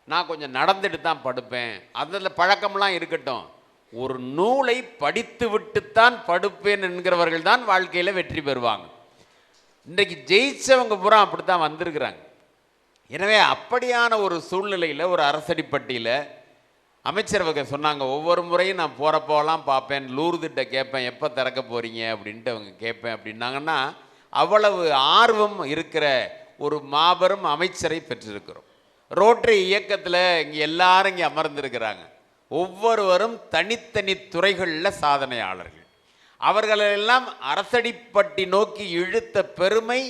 நான் கொஞ்சம் நடந்துட்டு தான் படுப்பேன். அதில் பழக்கம்லாம் இருக்கட்டும், ஒரு நூலை படித்து விட்டுத்தான் படுப்பேன் என்கிறவர்கள் தான் வாழ்க்கையில் வெற்றி பெறுவாங்க. இன்றைக்கு ஜெயிச்சவங்க பூரா அப்படி தான் வந்திருக்கிறாங்க. எனவே அப்படியான ஒரு சூழ்நிலையில் ஒரு அரசடிப்பட்டியில் அமைச்சரவங்க சொன்னாங்க, ஒவ்வொரு முறையும் நான் போகிறப்போலாம் பார்ப்பேன், லூர்திட்ட கேட்பேன், எப்போ திறக்க போகிறீங்க அப்படின்ட்டு அவங்க கேட்பேன் அப்படின்னாங்கன்னா, அவ்வளவு ஆர்வம் இருக்கிற ஒரு மாபெரும் அமைச்சரை பெற்றிருக்கிறோம். ரோட்டரி இயக்கத்தில் இங்கே எல்லாரும் இங்கே அமர்ந்திருக்கிறாங்க. ஒவ்வொருவரும் தனித்தனி துறைகளில் சாதனையாளர்கள். அவர்களெல்லாம் அரசடிப்பட்டி நோக்கி இழுத்த பெருமை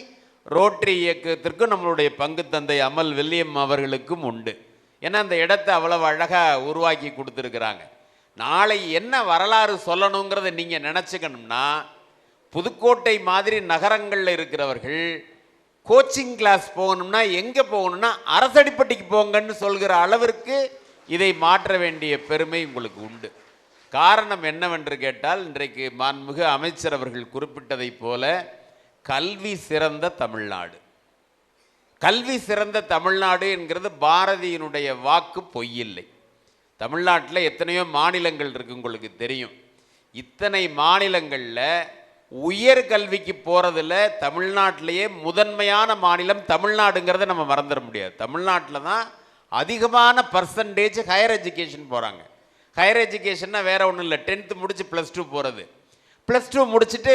ரோட்டரி இயக்கத்திற்கும் நம்மளுடைய பங்கு தந்தை அமல் வில்லியம் அவர்களுக்கும் உண்டு. ஏன்னா அந்த இடத்தை அவ்வளவு அழகாக உருவாக்கி கொடுத்துருக்குறாங்க. நாளை என்ன வரலாறு சொல்லணுங்கிறத நீங்கள் நினச்சிக்கணும்னா, புதுக்கோட்டை மாதிரி நகரங்களில் இருக்கிறவர்கள் கோச்சிங் கிளாஸ் போகணும்னா எங்கே போகணும்னா அரசடிப்பட்டிக்கு போங்கன்னு சொல்கிற அளவிற்கு இதை மாற்ற வேண்டிய பெருமை உங்களுக்கு உண்டு. காரணம் என்னவென்று கேட்டால், இன்றைக்கு மாண்புமிகு அமைச்சர் அவர்கள் குறிப்பிட்டதை போல கல்வி சிறந்த தமிழ்நாடு, கல்வி சிறந்த தமிழ்நாடு என்கிறது பாரதியினுடைய வாக்கு பொய்யில்லை. தமிழ்நாட்டில் எத்தனையோ மாநிலங்கள் இருக்கு, உங்களுக்கு தெரியும். இத்தனை மாநிலங்களில் உயர் கல்விக்கு போகிறதுல தமிழ்நாட்டிலேயே முதன்மையான மாநிலம் தமிழ்நாடுங்கிறத நம்ம மறந்துட முடியாது. தமிழ்நாட்டில் தான் அதிகமான பர்சன்டேஜ் ஹையர் எஜுகேஷன் போகிறாங்க. ஹையர் எஜுகேஷன்னா வேறு ஒன்றும் இல்லை, 10th முடித்து +2 போகிறது, +2 முடிச்சுட்டு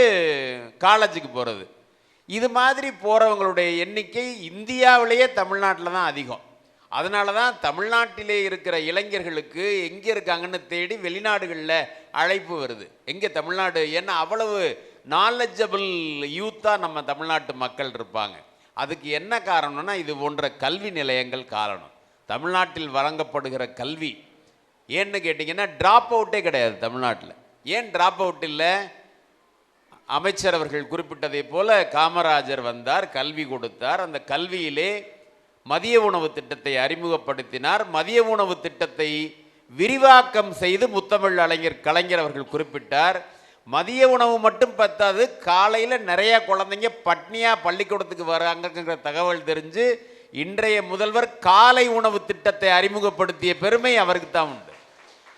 காலேஜுக்கு போகிறது. இது மாதிரி போகிறவங்களுடைய எண்ணிக்கை இந்தியாவிலேயே தமிழ்நாட்டில் தான் அதிகம். அதனால தான் தமிழ்நாட்டிலே இருக்கிற இளைஞர்களுக்கு எங்கே இருக்காங்கன்னு தேடி வெளிநாடுகளில் அழைப்பு வருது. எங்கே தமிழ்நாடு, ஏன்னா அவ்வளவு நாலெட்ஜபிள் யூத்தாக நம்ம தமிழ்நாட்டு மக்கள் இருப்பாங்க. அதுக்கு என்ன காரணம்னா, இது போன்ற கல்வி நிலையங்கள் காரணம். தமிழ்நாட்டில் வழங்கப்படுகிற கல்வி ஏன்னு கேட்டிங்கன்னா ட்ராப் அவுட்டே கிடையாது தமிழ்நாட்டில். ஏன் ட்ராப் அவுட் இல்லை? அமைச்சர் அவர்கள் குறிப்பிட்டதை போல காமராஜர் வந்தார், கல்வி கொடுத்தார், அந்த கல்வியிலே மதிய உணவு திட்டத்தை அறிமுகப்படுத்தினார். மதிய உணவு திட்டத்தை விரிவாக்கம் செய்து முத்தமிழ் கலைஞர் அவர்கள் குறிப்பிட்டார். மதிய உணவு மட்டும் பத்தாது, காலையில் நிறையா குழந்தைங்க பட்னியாக பள்ளிக்கூடத்துக்கு வராங்கிற தகவல் தெரிஞ்சு இன்றைய முதல்வர் காலை உணவு திட்டத்தை அறிமுகப்படுத்திய பெருமை அவருக்கு தான் உண்டு.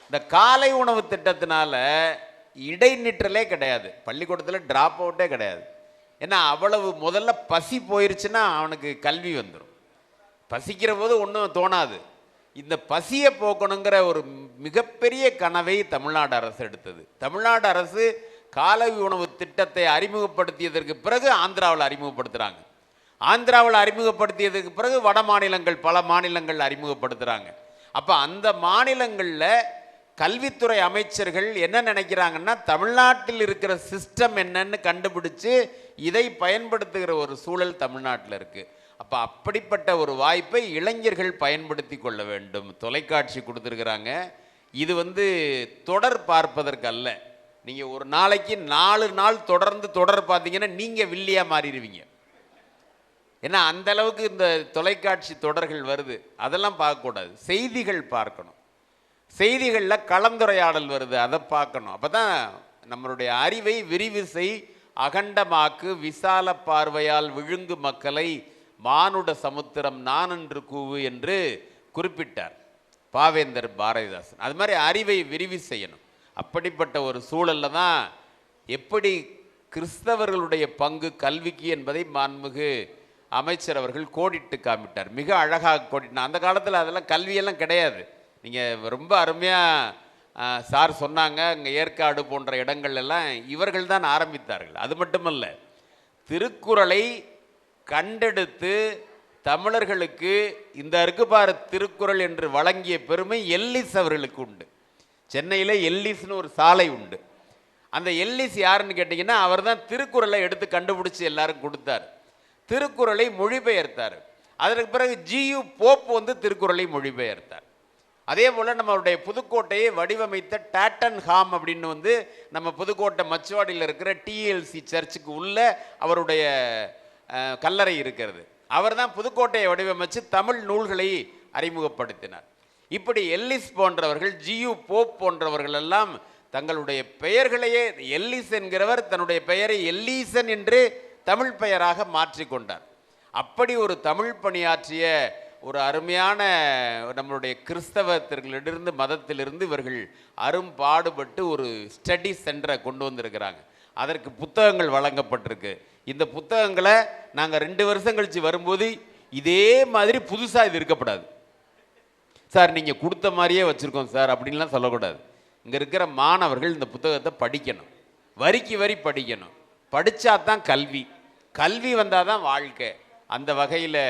இந்த காலை உணவு திட்டத்தினால இடைநிற்றலே கிடையாது, பள்ளிக்கூடத்தில் ட்ராப் அவுட்டே கிடையாது. ஏன்னா அவ்வளவு முதல்ல பசி போயிருச்சுன்னா அவனுக்கு கல்வி வந்துடும். பசிக்கிற போது ஒன்றும் தோணாது. இந்த பசியை போக்கணுங்கிற ஒரு மிகப்பெரிய கனவை தமிழ்நாடு அரசு எடுத்தது. தமிழ்நாடு அரசு காலை உணவு திட்டத்தை அறிமுகப்படுத்தியதற்கு பிறகு ஆந்திராவில் அறிமுகப்படுத்துகிறாங்க. ஆந்திராவில் அறிமுகப்படுத்தியதுக்கு பிறகு வட மாநிலங்கள், பல மாநிலங்கள் அறிமுகப்படுத்துகிறாங்க. அப்போ அந்த மாநிலங்களில் கல்வித்துறை அமைச்சர்கள் என்ன நினைக்கிறாங்கன்னா, தமிழ்நாட்டில் இருக்கிற சிஸ்டம் என்னன்னு கண்டுபிடிச்சு இதை பயன்படுத்துகிற ஒரு சூழல் தமிழ்நாட்டில் இருக்குது. அப்போ அப்படிப்பட்ட ஒரு வாய்ப்பை இளைஞர்கள் பயன்படுத்தி கொள்ள வேண்டும். தொலைக்காட்சி கொடுத்துருக்குறாங்க. இது தொடர் பார்ப்பதற்கு அல்ல. நீங்கள் ஒரு நாளைக்கு 4 நாள் தொடர்ந்து தொடர் பார்த்தீங்கன்னா நீங்கள் வில்லியாக மாறிடுவீங்க. ஏன்னா அந்த அளவுக்கு இந்த தொலைக்காட்சி தொடர்கள் வருது. அதெல்லாம் பார்க்கக்கூடாது, செய்திகள் பார்க்கணும். செய்திகளில் கலந்துரையாடல் வருது, அதை பார்க்கணும். அப்போ தான் நம்மளுடைய அறிவை விரிவு செய், அகண்டமாக்கு, விசால பார்வையால் விழுங்கு மக்களை மானுட சமுத்திரம் நானென்று கூவு என்று குறிப்பிட்டார் பாவேந்தர் பாரதிதாசன். அது மாதிரி அறிவை விரிவு செய்யணும். அப்படிப்பட்ட ஒரு சூழலில் தான் எப்படி கிறிஸ்தவர்களுடைய பங்கு கல்விக்கு என்பதை மாண்புமிகு அமைச்சர் அவர்கள் கோடிட்டு காமிட்டார். மிக அழகாக கோடிட்டார். அந்த காலத்தில் அதெல்லாம் கல்வியெல்லாம் கிடையாது. நீங்கள் ரொம்ப அருமையாக சார் சொன்னாங்க. இங்கே ஏற்காடு போன்ற இடங்கள் எல்லாம் இவர்கள் தான் ஆரம்பித்தார்கள். அது மட்டுமல்ல, திருக்குறளை கண்டெடுத்து தமிழர்களுக்கு இந்த இருக்குபாரு திருக்குறள் என்று வழங்கிய பெருமை எல்லிஸ் அவர்களுக்கு உண்டு. சென்னையில் எல்லிஸ்னு ஒரு சாலை உண்டு. அந்த எல்லிஸ் யாருன்னு கேட்டிங்கன்னா, அவர் தான் திருக்குறளை எடுத்து கண்டுபிடிச்சி எல்லாரும் கொடுத்தார். திருக்குறளை மொழிபெயர்த்தார். அதற்கு பிறகு ஜியு போப் வந்து திருக்குறளை மொழிபெயர்த்தார். அதே போல் நம்மளுடைய புதுக்கோட்டையை வடிவமைத்த டாட்டன் ஹாம் அப்படின்னு வந்து நம்ம புதுக்கோட்டை மச்சுவாடியில் இருக்கிற டிஎல்சி சர்ச்சுக்கு உள்ள அவருடைய கல்லறை இருக்கிறது. அவர் தான் புதுக்கோட்டையை வடிவமைச்சு தமிழ் நூல்களை அறிமுகப்படுத்தினார். இப்படி எல்லிஸ் போன்றவர்கள், ஜியு போப் போன்றவர்கள் எல்லாம் தங்களுடைய பெயர்களையே, எல்லிஸ் என்கிறவர் தன்னுடைய பெயரை எல்லீசன் என்று தமிழ் பெயராக மாற்றிக்கொண்டார். அப்படி ஒரு தமிழ் பணியாற்றிய ஒரு அருமையான நம்மளுடைய கிறிஸ்தவத்திலிருந்து மதத்திலிருந்து இவர்கள் அரும்பாடுபட்டு ஒரு ஸ்டடி சென்டரை கொண்டு வந்திருக்கிறாங்க. அதற்கு புத்தகங்கள் வழங்கப்பட்டிருக்கு. இந்த புத்தகங்களை நாங்கள் 2 வருஷம் கழித்து வரும்போது இதே மாதிரி புதுசாக இது இருக்கப்படாது சார், நீங்கள் கொடுத்த மாதிரியே வச்சுருக்கோம் சார் அப்படின்லாம் சொல்லக்கூடாது. இங்கே இருக்கிற மாணவர்கள் இந்த புத்தகத்தை படிக்கணும், வரிக்கு வரி படிக்கணும். படித்தா தான் கல்வி, கல்வி வந்தால் தான் வாழ்க்கை. அந்த வகையில்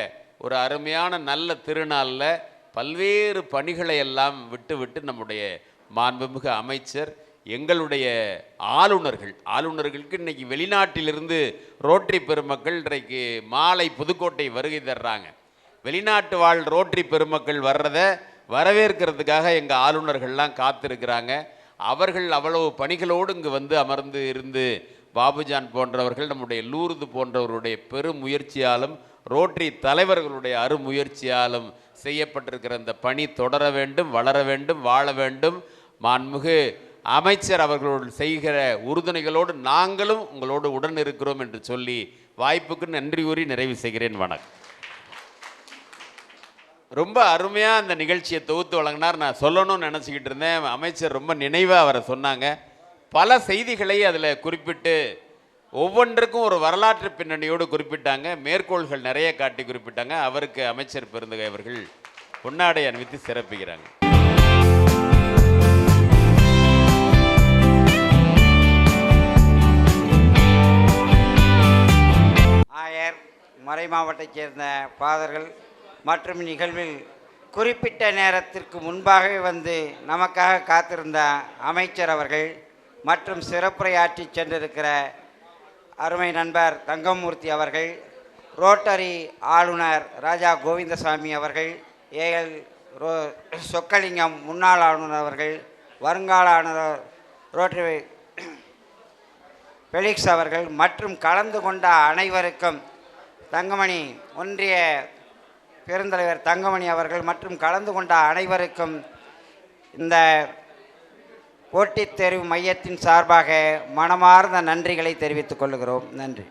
ஒரு அருமையான நல்ல திருநாளில் பல்வேறு பணிகளை எல்லாம் விட்டு நம்முடைய மாண்புமிகு அமைச்சர், எங்களுடைய ஆளுநர்களுக்கு இன்றைக்கி வெளிநாட்டிலிருந்து ரோட்டரி பெருமக்கள் இன்றைக்கு மாலை புதுக்கோட்டை வருகை தர்றாங்க. வெளிநாட்டு வாழ் ரோட்டரி பெருமக்கள் வர்றதை வரவேற்கிறதுக்காக எங்கள் ஆளுநர்கள்லாம் காத்திருக்கிறாங்க. அவர்கள் அவ்வளவு பணிகளோடு இங்கு வந்து அமர்ந்து இருந்து பாபுஜான் போன்றவர்கள், நம்முடைய லூர்து போன்றவருடைய பெரும் முயற்சியாலும் ரோட்டரி தலைவர்களுடைய அருமுயற்சியாலும் செய்யப்பட்டிருக்கிற இந்த பணி தொடர வேண்டும், வளர வேண்டும், வாழ வேண்டும். மாண்புமிகு அமைச்சர் அவர்களோடு செய்கிற உறுதுணைகளோடு நாங்களும் உங்களோடு உடன் இருக்கிறோம் என்று சொல்லி வாய்ப்புக்கு நன்றி கூறி நிறைவு செய்கிறேன். வணக்கம். ரொம்ப அருமையாக அந்த நிகழ்ச்சியை தொகுத்து வழங்கினார். நான் சொல்லணும்னு நினச்சிக்கிட்டு இருந்தேன். அமைச்சர் ரொம்ப நினைவாக அவரை சொன்னாங்க. பல செய்திகளை அதில் குறிப்பிட்டு ஒவ்வொன்றுக்கும் ஒரு வரலாற்று பின்னணியோடு குறிப்பிட்டாங்க. மேற்கோள்கள் நிறைய காட்டி குறிப்பிட்டாங்க. அவருக்கு அமைச்சர் பெருந்தகை அவர்கள் பொன்னாடை அணிவித்து சிறப்பிக்கிறாங்க. ஆயர், மறை மாவட்டத்தைச் சேர்ந்த ஃபாதர்கள் மற்றும் நிகழ்வில் குறிப்பிட்ட நேரத்திற்கு முன்பாகவே வந்து நமக்காக காத்திருந்த அமைச்சர் அவர்கள் மற்றும் சிறப்புரையாற்றி சென்றிருக்கிற அருமை நண்பர் தங்கமூர்த்தி அவர்கள், ரோட்டரி ஆளுநர் ராஜா கோவிந்தசாமி அவர்கள், ஏஎல் சொக்கலிங்கம் முன்னாள் ஆளுநர் அவர்கள், வருங்கால ஆளுநர் ரோட்டரி பெலிக்ஸ் அவர்கள் மற்றும் கலந்து கொண்ட அனைவருக்கும், தங்கமணி ஒன்றிய பெருந்தலைவர் தங்கமணி அவர்கள் மற்றும் கலந்து கொண்ட அனைவருக்கும் இந்த போட்டித் தேர்வு மையத்தின் சார்பாக மனமார்ந்த நன்றிகளை தெரிவித்துக் கொள்கிறோம். நன்றி.